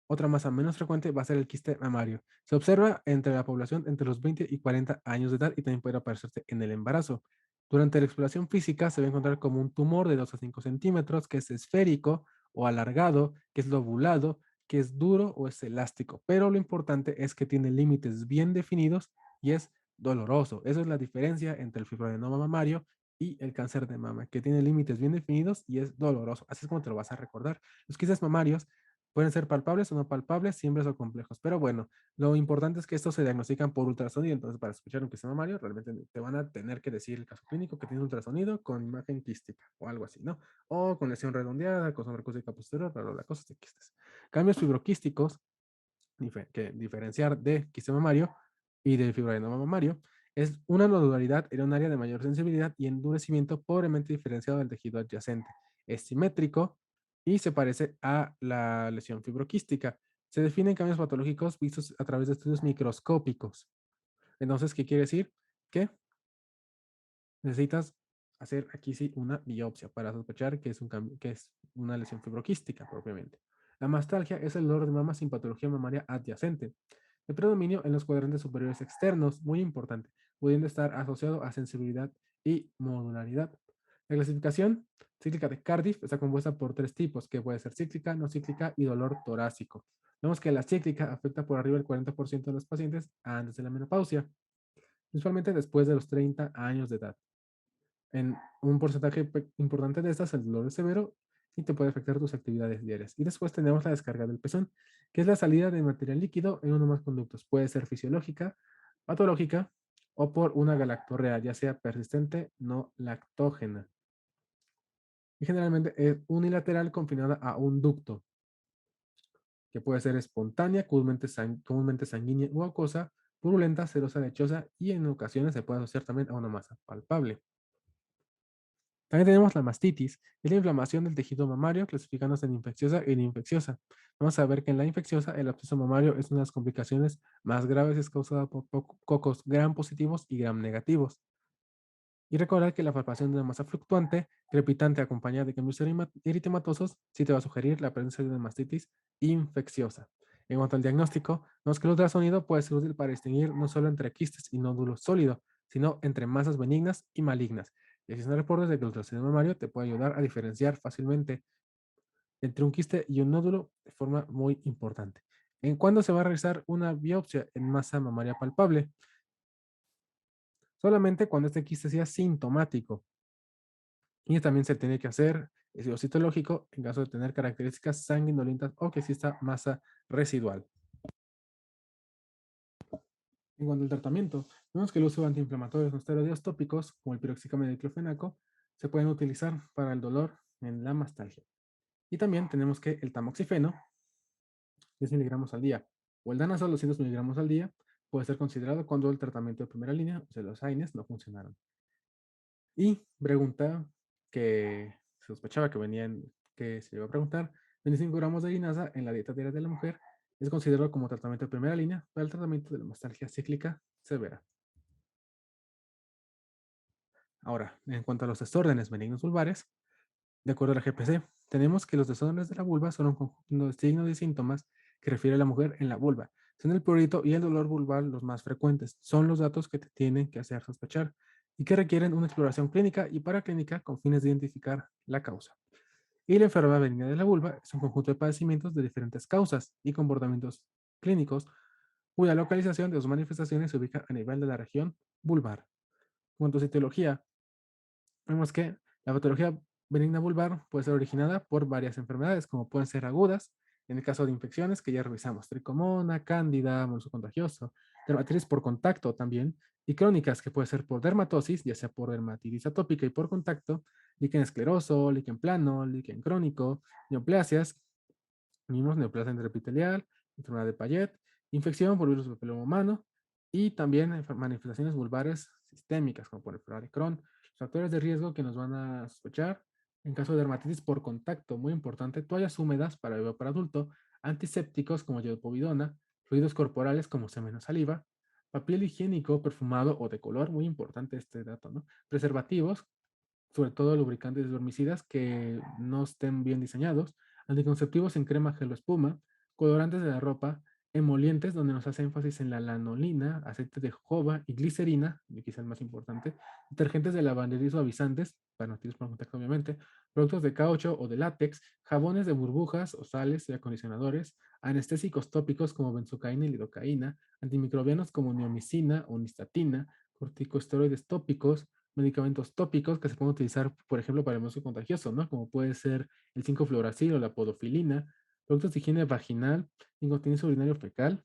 otra masa menos frecuente va a ser el quiste mamario. Se observa entre la población entre los 20 y 40 años de edad y también puede aparecerse en el embarazo. Durante la exploración física se va a encontrar como un tumor de 2 a 5 centímetros que es esférico o alargado, que es lobulado, que es duro o es elástico. Pero lo importante es que tiene límites bien definidos y es doloroso. Esa es la diferencia entre el fibroadenoma mamario y el cáncer de mama, que tiene límites bien definidos y es doloroso. Así es como te lo vas a recordar. Los quistes mamarios pueden ser palpables o no palpables, simples o complejos. Pero bueno, lo importante es que estos se diagnostican por ultrasonido. Entonces, para escuchar un quiste mamario, realmente te van a tener que decir el caso clínico que tiene ultrasonido con imagen quística o algo así, ¿no? O con lesión redondeada, con sobrecústica posterior, pero la cosa es de quistes. Cambios fibroquísticos, que diferenciar de quiste mamario y de fibroadenoma mamario, es una nodularidad en un área de mayor sensibilidad y endurecimiento pobremente diferenciado del tejido adyacente. Es simétrico y se parece a la lesión fibroquística. Se definen cambios patológicos vistos a través de estudios microscópicos. Entonces, ¿qué quiere decir? Que necesitas hacer aquí sí una biopsia para sospechar que es, que es una lesión fibroquística propiamente. La mastalgia es el dolor de mama sin patología mamaria adyacente. El predominio en los cuadrantes superiores externos, muy importante, pudiendo estar asociado a sensibilidad y modularidad. La clasificación cíclica de Cardiff está compuesta por tres tipos, que puede ser cíclica, no cíclica y dolor torácico. Vemos que la cíclica afecta por arriba el 40% de los pacientes antes de la menopausia, usualmente después de los 30 años de edad. En un porcentaje importante de estas, el dolor es severo y te puede afectar tus actividades diarias. Y después tenemos la descarga del pezón, que es la salida de material líquido en uno o más conductos. Puede ser fisiológica, patológica o por una galactorrea, ya sea persistente, no lactógena. Y generalmente es unilateral confinada a un ducto, que puede ser espontánea, comúnmente sanguínea o acuosa, purulenta, serosa, lechosa y en ocasiones se puede asociar también a una masa palpable. También tenemos la mastitis, es la inflamación del tejido mamario, clasificándose en infecciosa e infecciosa. Vamos a ver que en la infecciosa el absceso mamario es una de las complicaciones más graves, es causada por cocos gram positivos y gram negativos. Y recordar que la palpación de una masa fluctuante, crepitante acompañada de cambios eritematosos, sí te va a sugerir la presencia de una mastitis infecciosa. En cuanto al diagnóstico, vemos que el ultrasonido puede ser útil para distinguir no solo entre quistes y nódulos sólidos, sino entre masas benignas y malignas. Y existen reportes de que el ultrasonido mamario te puede ayudar a diferenciar fácilmente entre un quiste y un nódulo de forma muy importante. ¿En cuándo se va a realizar una biopsia en masa mamaria palpable? Solamente cuando este quiste sea sintomático. Y también se tiene que hacer estudio citológico en caso de tener características sanguinolentas o que exista masa residual. En cuanto al tratamiento, vemos que el uso de antiinflamatorios no esteroideos tópicos, como el piroxicam y el diclofenaco, se pueden utilizar para el dolor en la mastalgia. Y también tenemos que el tamoxifeno, 10 miligramos al día, o el danazol, 200 miligramos al día, puede ser considerado cuando el tratamiento de primera línea, o sea, los AINES, no funcionaron. Y pregunta que se sospechaba que venían, que se iba a preguntar, 25 gramos de linaza en la dieta diaria de la mujer es considerado como tratamiento de primera línea para el tratamiento de la mastalgia cíclica severa. Ahora, en cuanto a los desórdenes benignos vulvares, de acuerdo a la GPC, tenemos que los desórdenes de la vulva son un conjunto de signos y síntomas que refiere a la mujer en la vulva. Son el prurito y el dolor vulvar los más frecuentes. Son los datos que te tienen que hacer sospechar y que requieren una exploración clínica y paraclínica con fines de identificar la causa. Y la enfermedad benigna de la vulva es un conjunto de padecimientos de diferentes causas y comportamientos clínicos cuya localización de sus manifestaciones se ubica a nivel de la región vulvar. En cuanto a citología, vemos que la patología benigna vulvar puede ser originada por varias enfermedades, como pueden ser agudas, en el caso de infecciones que ya revisamos, tricomona, cándida, monoso contagioso, dermatitis por contacto también, y crónicas que puede ser por dermatosis, ya sea por dermatitis atópica y por contacto, líquen escleroso, líquen plano, líquen crónico, neoplasias, mismos neoplasia intraepitelial, enfermedad de Payet, infección por virus del papiloma humano y también manifestaciones vulvares sistémicas, como por enfermedad de Crohn. Los factores de riesgo que nos van a sospechar en caso de dermatitis por contacto, muy importante, toallas húmedas para bebé o para adulto, antisépticos como yodopovidona, fluidos corporales como semen o saliva, papel higiénico perfumado o de color, muy importante este dato, ¿no? Preservativos, sobre todo lubricantes y hormicidas que no estén bien diseñados, anticonceptivos en crema, gel o espuma, colorantes de la ropa, emolientes donde nos hace énfasis en la lanolina, aceite de jojoba y glicerina, y quizá el más importante, detergentes de lavandería y suavizantes, para no por contacto obviamente, productos de caucho o de látex, jabones de burbujas o sales y acondicionadores, anestésicos tópicos como benzocaína y lidocaína, antimicrobianos como neomicina o nistatina, corticosteroides tópicos, medicamentos tópicos que se pueden utilizar, por ejemplo, para el mozo contagioso, ¿no? Como puede ser el 5-fluoracil o la podofilina, productos de higiene vaginal, incontinencia urinario fecal,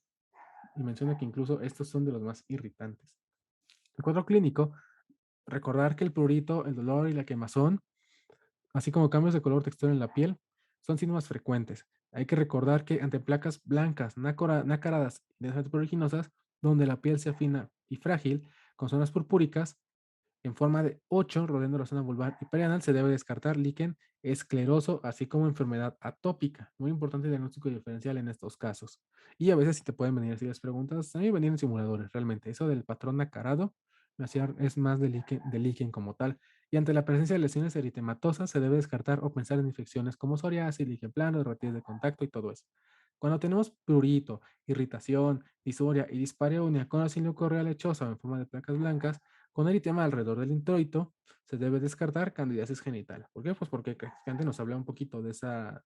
y menciona que incluso estos son de los más irritantes. El cuadro clínico, recordar que el prurito, el dolor y la quemazón, así como cambios de color textura en la piel, son síntomas frecuentes. Hay que recordar que ante placas blancas, nacaradas y densamente pruriginosas, donde la piel se afina y frágil, con zonas purpúricas, en forma de 8 rodeando la zona vulvar y perianal, se debe descartar líquen escleroso, así como enfermedad atópica. Muy importante el diagnóstico diferencial en estos casos. Y a veces si te pueden venir así las preguntas, a mí venían en simuladores, realmente. Eso del patrón nacarado es más de líquen como tal. Y ante la presencia de lesiones eritematosas, se debe descartar o pensar en infecciones como psoriasis, líquen plano, dermatitis de contacto y todo eso. Cuando tenemos prurito, irritación, disuria y dispareunia con la correa lechosa o en forma de placas blancas, con eritema alrededor del introito, se debe descartar candidiasis genital. ¿Por qué? Pues porque prácticamente nos habla un poquito de esa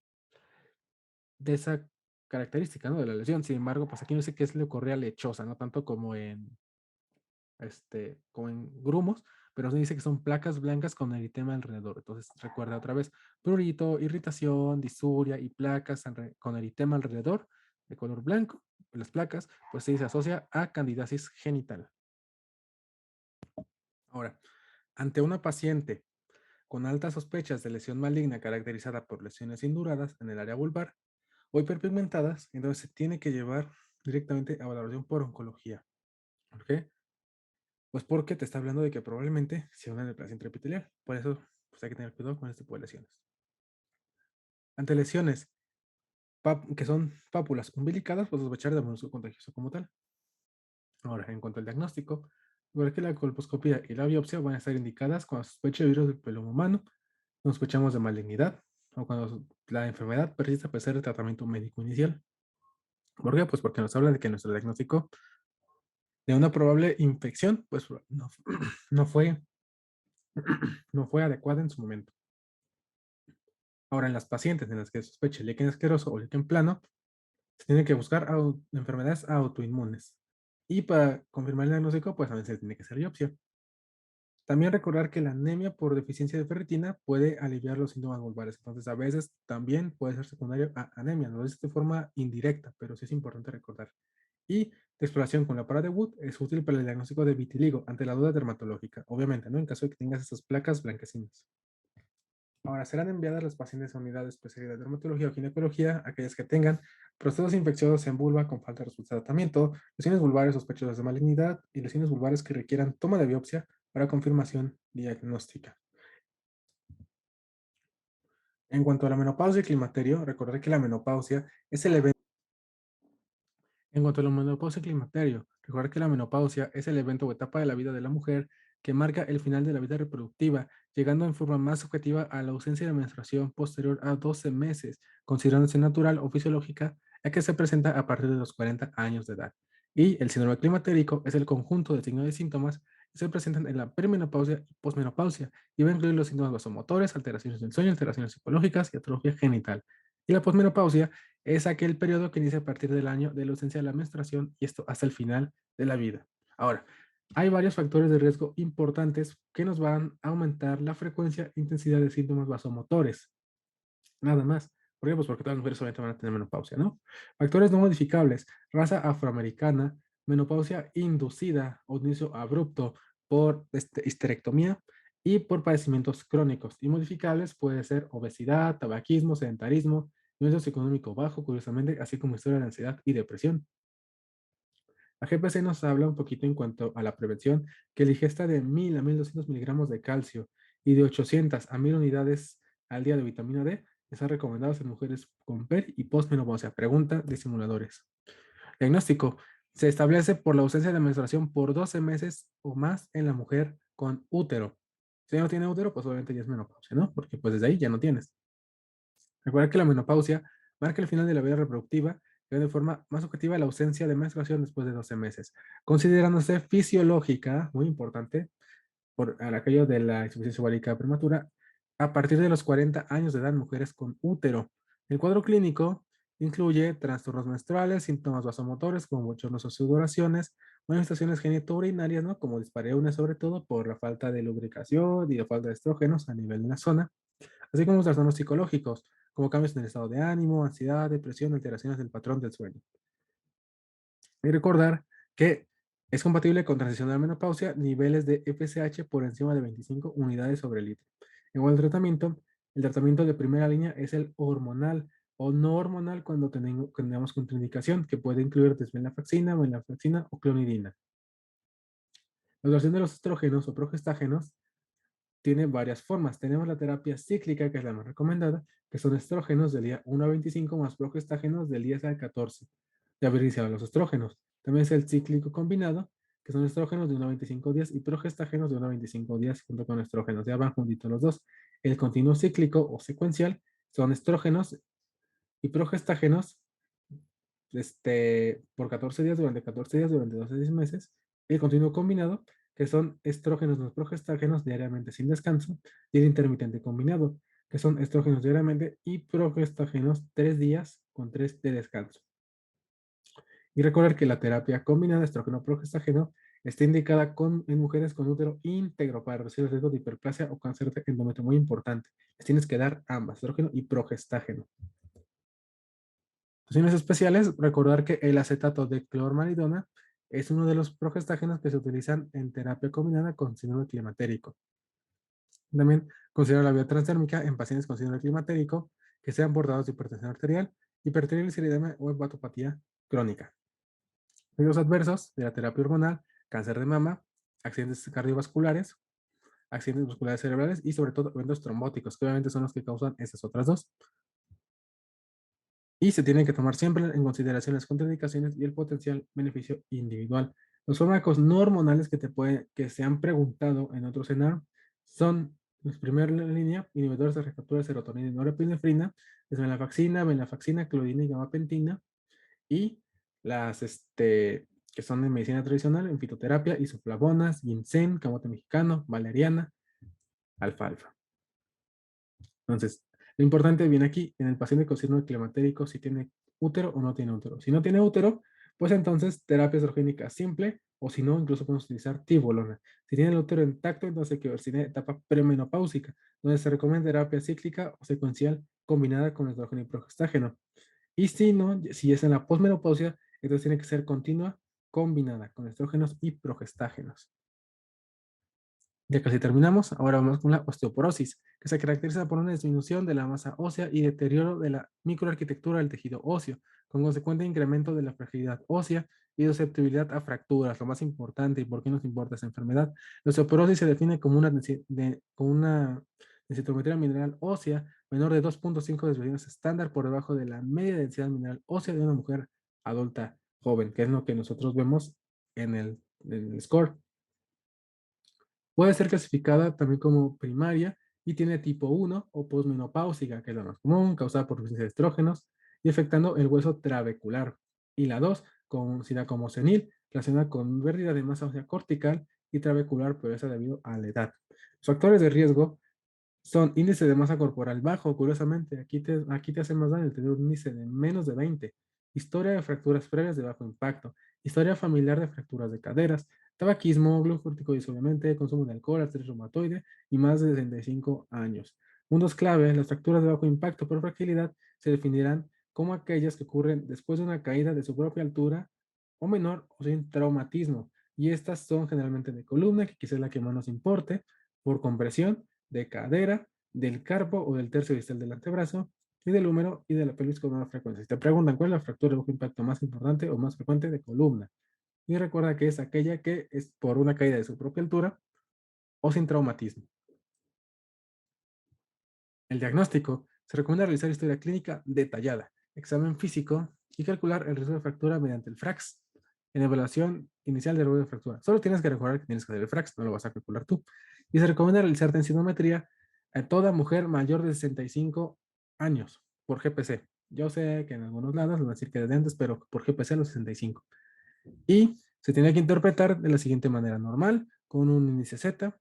característica, ¿no? De la lesión. Sin embargo, pues aquí no sé qué es leucorrea lechosa, no tanto como en grumos, pero se dice que son placas blancas con eritema alrededor. Entonces, recuerda otra vez, prurito, irritación, disuria y placas con eritema alrededor de color blanco, las placas, pues sí se asocia a candidiasis genital. Ahora, ante una paciente con altas sospechas de lesión maligna caracterizada por lesiones induradas en el área vulvar o hiperpigmentadas, entonces se tiene que llevar directamente a valoración por oncología. ¿Por qué? Pues porque te está hablando de que probablemente sea una neoplasia intraepitelial. Por eso, pues hay que tener cuidado con este tipo de lesiones. Ante lesiones que son pápulas umbilicadas, pues sospechar de molusco contagioso como tal. Ahora, en cuanto al diagnóstico, igual que la colposcopía y la biopsia van a estar indicadas cuando sospeche de virus del peloma humano, cuando sospechamos de malignidad o cuando la enfermedad persiste a pesar del tratamiento médico inicial. ¿Por qué? Pues porque nos habla de que nuestro diagnóstico de una probable infección, pues no, no fue, no fue adecuado en su momento. Ahora, en las pacientes en las que sospeche líquen asqueroso o líquen plano, se tiene que buscar enfermedades autoinmunes. Y para confirmar el diagnóstico, pues también se tiene que hacer biopsia. También recordar que la anemia por deficiencia de ferritina puede aliviar los síntomas vulvares. Entonces, a veces también puede ser secundario a anemia. No es de forma indirecta, pero sí es importante recordar. Y de exploración con la parada de Wood es útil para el diagnóstico de vitiligo ante la duda dermatológica. Obviamente, ¿no? En caso de que tengas esas placas blanquecinas. Ahora, serán enviadas las pacientes a unidades de especialidad de dermatología o ginecología, aquellas que tengan procesos infecciosos en vulva con falta de tratamiento, lesiones vulvares sospechosas de malignidad y lesiones vulvares que requieran toma de biopsia para confirmación diagnóstica. En cuanto a la menopausia y climaterio, recordar que la menopausia es el evento. En cuanto a la menopausia y climaterio, recordar que la menopausia es el evento o etapa de la vida de la mujer que marca el final de la vida reproductiva, llegando en forma más subjetiva a la ausencia de menstruación posterior a 12 meses, considerándose natural o fisiológica, ya que se presenta a partir de los 40 años de edad. Y el síndrome climatérico es el conjunto de signos y síntomas que se presentan en la perimenopausia y posmenopausia, y va a incluir los síntomas vasomotores, alteraciones del sueño, alteraciones psicológicas y atrofia genital. Y la posmenopausia es aquel periodo que inicia a partir del año de la ausencia de la menstruación y esto hasta el final de la vida. Ahora, hay varios factores de riesgo importantes que nos van a aumentar la frecuencia e intensidad de síntomas vasomotores. Nada más. ¿Por qué? Pues porque todas las mujeres obviamente van a tener menopausia, ¿no? Factores no modificables. Raza afroamericana, menopausia inducida o inicio abrupto por histerectomía y por padecimientos crónicos. Y modificables puede ser obesidad, tabaquismo, sedentarismo, nivel socioeconómico bajo, curiosamente, así como historia de ansiedad y depresión. La GPC nos habla un poquito en cuanto a la prevención, que la ingesta de 1000 a 1200 miligramos de calcio y de 800 a 1000 unidades al día de vitamina D están recomendados en mujeres con per y postmenopausia. Pregunta de simuladores. Diagnóstico. Se establece por la ausencia de menstruación por 12 meses o más en la mujer con útero. Si no tiene útero, pues obviamente ya es menopausia, ¿no? Porque pues desde ahí ya no tienes. Recuerda que la menopausia marca el final de la vida reproductiva y de forma más objetiva la ausencia de menstruación después de 12 meses, considerándose fisiológica, muy importante, por aquello de la insuficiencia ovárica prematura, a partir de los 40 años de edad en mujeres con útero. El cuadro clínico incluye trastornos menstruales, síntomas vasomotores como bochornos o sudoraciones, manifestaciones genitourinarias, ¿no? Como dispareunia, sobre todo por la falta de lubricación y la falta de estrógenos a nivel de la zona, así como trastornos psicológicos, como cambios en el estado de ánimo, ansiedad, depresión, alteraciones del patrón del sueño. Y recordar que es compatible con transición a la menopausia, niveles de FSH por encima de 25 unidades sobre litro. En cuanto al tratamiento, el tratamiento de primera línea es el hormonal o no hormonal cuando tenemos contraindicación, que puede incluir desvenlafaxina, venlafaxina o clonidina. La duración de los estrógenos o progestágenos tiene varias formas. Tenemos la terapia cíclica, que es la más recomendada, que son estrógenos del día 1 a 25 más progestágenos del 10 al 14 de haber iniciado los estrógenos. También es el cíclico combinado, que son estrógenos de 1 a 25 días y progestágenos de 1 a 25 días junto con estrógenos. Ya van juntitos los dos. El continuo cíclico o secuencial son estrógenos y progestágenos por 14 días, durante 14 días, durante 12 meses. El continuo combinado, que son estrógenos más progestágenos diariamente sin descanso, y el intermitente combinado, que son estrógenos diariamente y progestágenos 3 días con 3 de descanso. Y recordar que la terapia combinada estrógeno-progestágeno está indicada en mujeres con útero íntegro para reducir el riesgo de hiperplasia o cáncer de endometrio. Muy importante. Les tienes que dar ambas, estrógeno y progestágeno. Situaciones especiales, recordar que el acetato de clormalidona es uno de los progestágenos que se utilizan en terapia combinada con síndrome climatérico. También considera la vía transdérmica en pacientes con síndrome climatérico que sean portados de hipertensión arterial, hipertriglicéridos o hepatopatía crónica. Los adversos de la terapia hormonal cáncer de mama, accidentes cardiovasculares, accidentes musculares cerebrales y sobre todo eventos trombóticos, que obviamente son los que causan esas otras dos. Y se tienen que tomar siempre en consideración las contraindicaciones y el potencial beneficio individual. Los fármacos no hormonales que se han preguntado en otros ENAR son, en primera línea, inhibidores de recaptura de serotonina y norepinefrina, venlafaxina, clodina y gabapentina, y las que son de medicina tradicional, en fitoterapia, isoflavonas, ginseng, camote mexicano, valeriana, alfalfa. Entonces, lo importante viene aquí, en el paciente con síndrome climatérico, si tiene útero o no tiene útero. Si no tiene útero, pues entonces terapia estrogénica simple, o si no, incluso podemos utilizar tibolona. Si tiene el útero intacto, entonces hay que ver si tiene etapa premenopáusica, donde se recomienda terapia cíclica o secuencial combinada con estrógeno y progestágeno. Y si no, si es en la posmenopausia, entonces tiene que ser continua combinada con estrógenos y progestágenos. Ya casi terminamos, ahora vamos con la osteoporosis, que se caracteriza por una disminución de la masa ósea y deterioro de la microarquitectura del tejido óseo, con consecuente incremento de la fragilidad ósea y susceptibilidad a fracturas. Lo más importante y por qué nos importa esa enfermedad, la osteoporosis se define como una densitometría mineral ósea menor de 2.5 desviaciones estándar por debajo de la media densidad mineral ósea de una mujer adulta joven, que es lo que nosotros vemos en el score. Puede ser clasificada también como primaria y tiene tipo 1 o posmenopáusica, que es la más común, causada por presencia de estrógenos y afectando el hueso trabecular. Y la 2, conocida como senil, relacionada con pérdida de masa ósea cortical y trabecular, pero esa debido a la edad. Los factores de riesgo son índice de masa corporal bajo, curiosamente, aquí te hace más daño tener un índice de menos de 20. Historia de fracturas previas de bajo impacto, historia familiar de fracturas de caderas, tabaquismo, glucórticos, obviamente, consumo de alcohol, artritis reumatoide y más de 65 años. Puntos clave, las fracturas de bajo impacto por fragilidad se definirán como aquellas que ocurren después de una caída de su propia altura o menor o sin traumatismo. Y estas son generalmente de columna, que quizás es la que más nos importe, por compresión de cadera, del carpo o del tercio distal del antebrazo, y del húmero y de la pelvis con una frecuencia. Si te preguntan cuál es la fractura de bajo impacto más importante o más frecuente de columna, y recuerda que es aquella que es por una caída de su propia altura o sin traumatismo. El diagnóstico: se recomienda realizar historia clínica detallada, examen físico y calcular el riesgo de fractura mediante el FRAX en evaluación inicial de riesgo de fractura. Solo tienes que recordar que tienes que hacer el FRAX, no lo vas a calcular tú. Y se recomienda realizar densitometría a toda mujer mayor de 65 años por GPC. Yo sé que en algunos lados lo van a decir que de antes, pero por GPC a los 65. Y se tiene que interpretar de la siguiente manera: normal, con un índice Z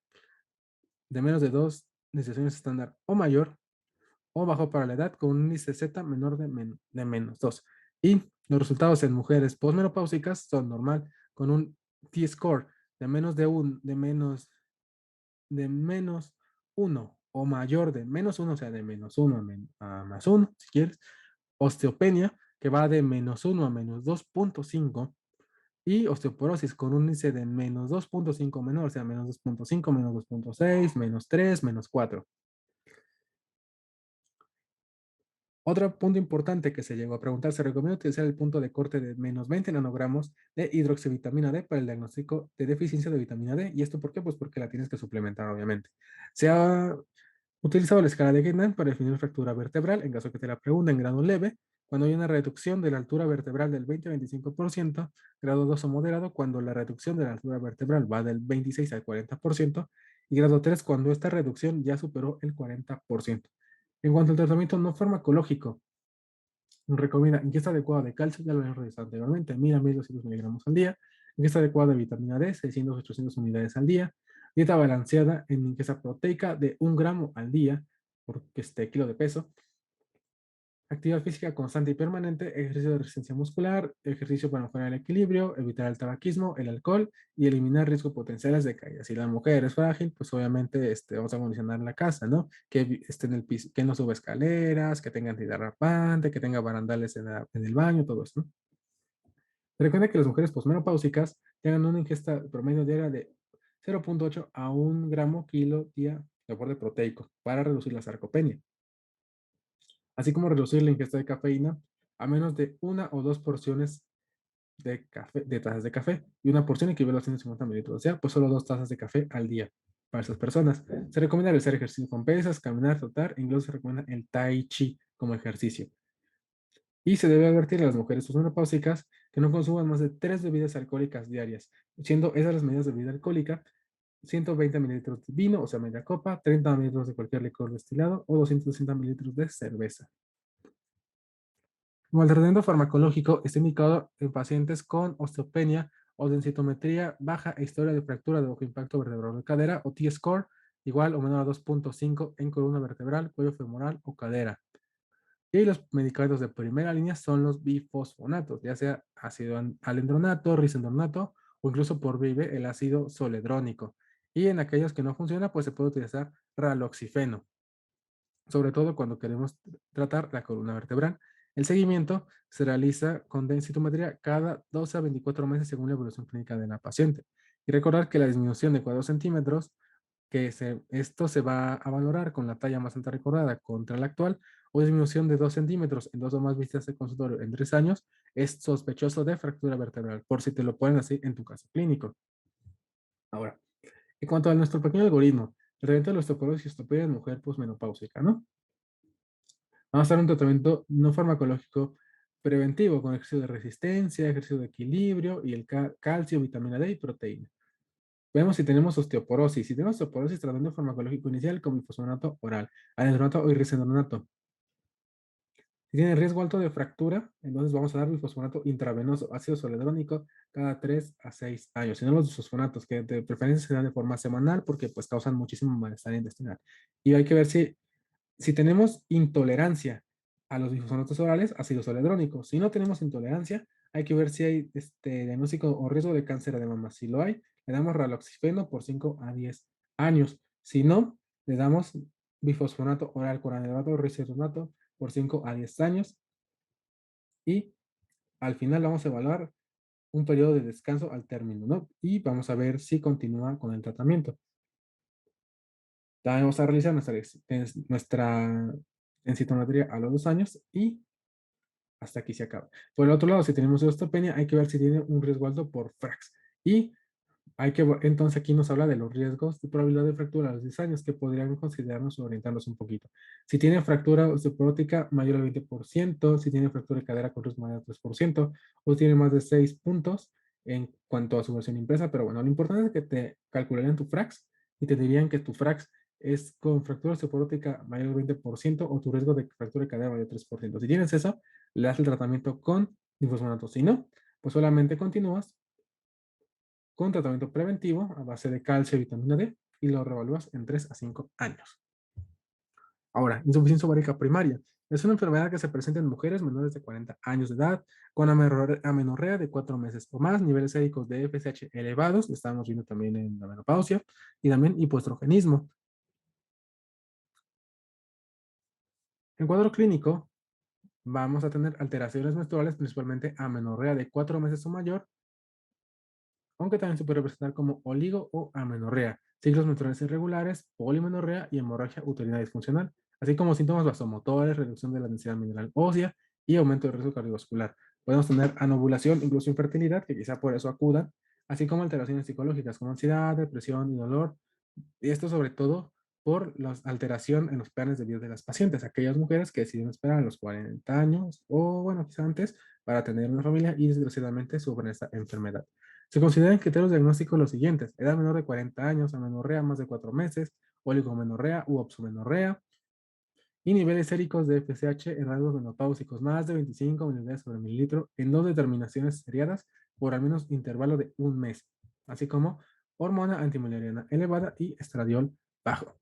de menos de 2 decisiones estándar o mayor, o bajo para la edad con un índice Z menor de menos 2. Y los resultados en mujeres postmenopáusicas son normal con un T-score de menos de menos 1 o mayor de menos 1, o sea, de menos 1 a más 1, si quieres. Osteopenia, que va de menos 1 a menos 2.5. Y osteoporosis con un índice de menos 2.5 menor, o sea, menos 2.5, menos 2.6, menos 3, menos 4. Otro punto importante que se llegó a preguntar: se recomienda utilizar el punto de corte de menos 20 nanogramos de hidroxivitamina D para el diagnóstico de deficiencia de vitamina D. ¿Y esto por qué? Pues porque la tienes que suplementar, obviamente. Se ha utilizado la escala de Gaiman para definir fractura vertebral, en caso que te la pregunten, en grado leve, cuando hay una reducción de la altura vertebral del 20-25%, grado 2 o moderado, cuando la reducción de la altura vertebral va del 26 al 40%, y grado 3, cuando esta reducción ya superó el 40%. En cuanto al tratamiento no farmacológico, recomienda ingesta adecuada de calcio, ya lo hemos revisado anteriormente, 1000 a 1200 miligramos al día; ingesta adecuada de vitamina D, 600 a 800 unidades al día; dieta balanceada en ingesta proteica de 1 gramo al día por kilo de peso; actividad física constante y permanente, ejercicio de resistencia muscular, ejercicio para mejorar el equilibrio, evitar el tabaquismo, el alcohol y eliminar riesgos potenciales de caída. Si la mujer es frágil, pues obviamente vamos a condicionar la casa, ¿no? Que esté en el piso, que no suba escaleras, que tenga antiderrapante, que tenga barandales en el baño, todo eso, ¿no? Recuerda que las mujeres posmenopáusicas tengan una ingesta promedio diaria de 0.8 a 1 gramo kilo día de aporte proteico para reducir la sarcopenia, así como reducir la ingesta de cafeína a menos de 1 o 2 porciones de tazas de café y una porción equivale a 150 mililitros. O sea, pues solo 2 tazas de café al día para esas personas. Se recomienda realizar ejercicio con pesas, caminar, trotar, e incluso se recomienda el tai chi como ejercicio. Y se debe advertir a las mujeres menopáusicas que no consuman más de 3 bebidas alcohólicas diarias, siendo esas las medidas de bebida alcohólica: 120 mililitros de vino, o sea, media copa, 30 mililitros de cualquier licor destilado o 260 mililitros de cerveza. Como el tratamiento farmacológico está indicado en pacientes con osteopenia o densitometría baja e historia de fractura de bajo impacto vertebral de cadera o T-score igual o menor a 2.5 en columna vertebral, cuello femoral o cadera. Y los medicamentos de primera línea son los bifosfonatos, ya sea ácido alendronato, risendronato o incluso por VIV el ácido zoledrónico. Y en aquellos que no funciona, pues se puede utilizar raloxifeno, sobre todo cuando queremos tratar la columna vertebral. El seguimiento se realiza con densitometría cada 12 a 24 meses según la evolución clínica de la paciente. Y recordar que la disminución de 4 centímetros, esto se va a valorar con la talla más alta recordada contra la actual, o disminución de 2 centímetros en 2 o más visitas de consultorio en 3 años, es sospechoso de fractura vertebral, por si te lo ponen así en tu caso clínico. Ahora, en cuanto a nuestro pequeño algoritmo, el tratamiento de la osteoporosis y osteopenia en mujer posmenopáusica, ¿no? Vamos a dar un tratamiento no farmacológico preventivo con ejercicio de resistencia, ejercicio de equilibrio y el calcio, vitamina D y proteína. Vemos si tenemos osteoporosis. Si tenemos osteoporosis, tratamiento farmacológico inicial con bifosfonato oral, alendronato o irrisendronato. Si tiene riesgo alto de fractura, entonces vamos a dar bifosfonato intravenoso, ácido zoledrónico, cada 3 a 6 años. Si no, los bifosfonatos, que de preferencia se dan de forma semanal porque pues causan muchísimo malestar intestinal. Y hay que ver si tenemos intolerancia a los bifosfonatos orales, ácido zoledrónico. Si no tenemos intolerancia, hay que ver si hay diagnóstico o riesgo de cáncer de mama. Si lo hay, le damos raloxifeno por 5 a 10 años. Si no, le damos bifosfonato oral con anhidro risdipromato por 5 a 10 años. Y al final vamos a evaluar un periodo de descanso al término, ¿no? Y vamos a ver si continúa con el tratamiento. También vamos a realizar nuestra densitometría a los 2 años y hasta aquí se acaba. Por el otro lado, si tenemos osteopenia, hay que ver si tiene un riesgo alto por FRAX. Y entonces aquí nos habla de los riesgos de probabilidad de fractura a los 10 años que podrían considerarnos o orientarnos un poquito. Si tiene fractura osteoporótica mayor al 20%, si tiene fractura de cadera con riesgo mayor al 3%, o tiene más de 6 puntos en cuanto a su versión impresa. Pero bueno, lo importante es que te calcularían tu FRAX y te dirían que tu FRAX es con fractura osteoporótica mayor al 20% o tu riesgo de fractura de cadera mayor al 3%. Si tienes eso, le das el tratamiento con glifosfonato. Si no, pues solamente continúas con tratamiento preventivo a base de calcio y vitamina D y lo revalúas en 3 a 5 años. Ahora, insuficiencia ovárica primaria. Es una enfermedad que se presenta en mujeres menores de 40 años de edad con amenorrea de 4 meses o más, niveles séricos de FSH elevados, lo estamos viendo también en la menopausia, y también hipoestrogenismo. En cuadro clínico, vamos a tener alteraciones menstruales, principalmente amenorrea de 4 meses o mayor, aunque también se puede representar como oligo o amenorrea, ciclos menstruales irregulares, polimenorrea y hemorragia uterina disfuncional, así como síntomas vasomotores, reducción de la densidad mineral ósea y aumento del riesgo cardiovascular. Podemos tener anovulación, incluso infertilidad, que quizá por eso acudan, así como alteraciones psicológicas como ansiedad, depresión y dolor, y esto sobre todo por la alteración en los planes de vida de las pacientes, aquellas mujeres que deciden esperar a los 40 años o bueno, quizá antes para tener una familia y desgraciadamente sufren esta enfermedad. Se consideran criterios diagnósticos los siguientes: edad menor de 40 años, amenorrea más de 4 meses, oligomenorrea u opsomenorrea, y niveles séricos de FSH en rasgos menopáusicos más de 25 unidades sobre mililitro en 2 determinaciones seriadas por al menos intervalo de un mes, así como hormona antimileriana elevada y estradiol bajo.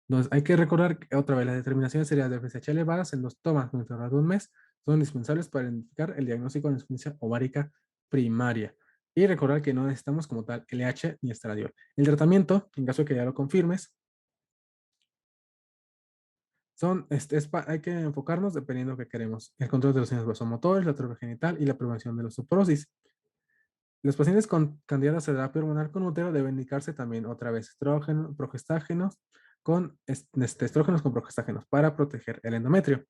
Entonces, hay que recordar que otra vez las determinaciones seriadas de FSH elevadas en los tomas con intervalo de un mes son indispensables para identificar el diagnóstico de insuficiencia ovárica primaria. Y recordar que no necesitamos como tal LH ni estradiol. El tratamiento, en caso de que ya lo confirmes, hay que enfocarnos dependiendo de lo que queremos: el control de los signos vasomotores, la atrofia genital y la prevención de la osteoporosis. Los pacientes con candidatos a terapia hormonal con útero deben indicarse también otra vez estrógenos, progestágenos estrógenos con progestágenos para proteger el endometrio.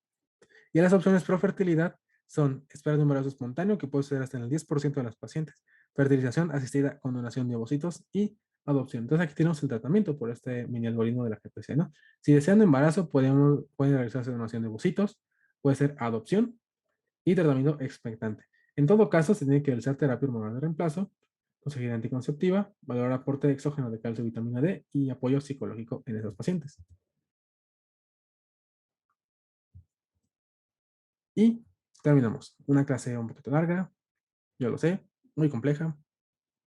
Y las opciones pro fertilidad son espera de un embarazo espontáneo, que puede ser hasta en el 10% de las pacientes, fertilización asistida con donación de ovocitos y adopción. Entonces aquí tenemos el tratamiento por este mini algoritmo de la GPC, ¿no? Si desean embarazo, pueden realizarse donación de ovocitos, puede ser adopción y tratamiento expectante. En todo caso, se tiene que realizar terapia hormonal de reemplazo, consejería anticonceptiva, valorar aporte de exógeno de calcio, vitamina D y apoyo psicológico en esos pacientes. Y terminamos. Una clase un poquito larga, yo lo sé, muy compleja,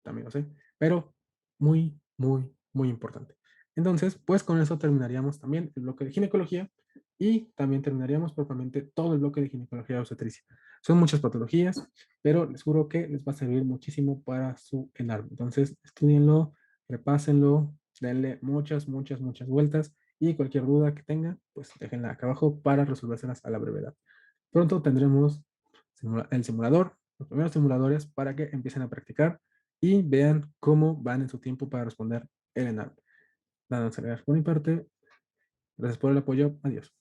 también lo sé, pero muy, muy, muy importante. Entonces, pues con eso terminaríamos también el bloque de ginecología y también terminaríamos propiamente todo el bloque de ginecología y obstetricia. Son muchas patologías, pero les juro que les va a servir muchísimo para su ENARM. Entonces, estudienlo, repásenlo, denle muchas, muchas, muchas vueltas y cualquier duda que tengan, pues déjenla acá abajo para resolvérselas a la brevedad. Pronto tendremos el simulador, los primeros simuladores para que empiecen a practicar y vean cómo van en su tiempo para responder el ENARM. Nada más agregar por mi parte. Gracias por el apoyo. Adiós.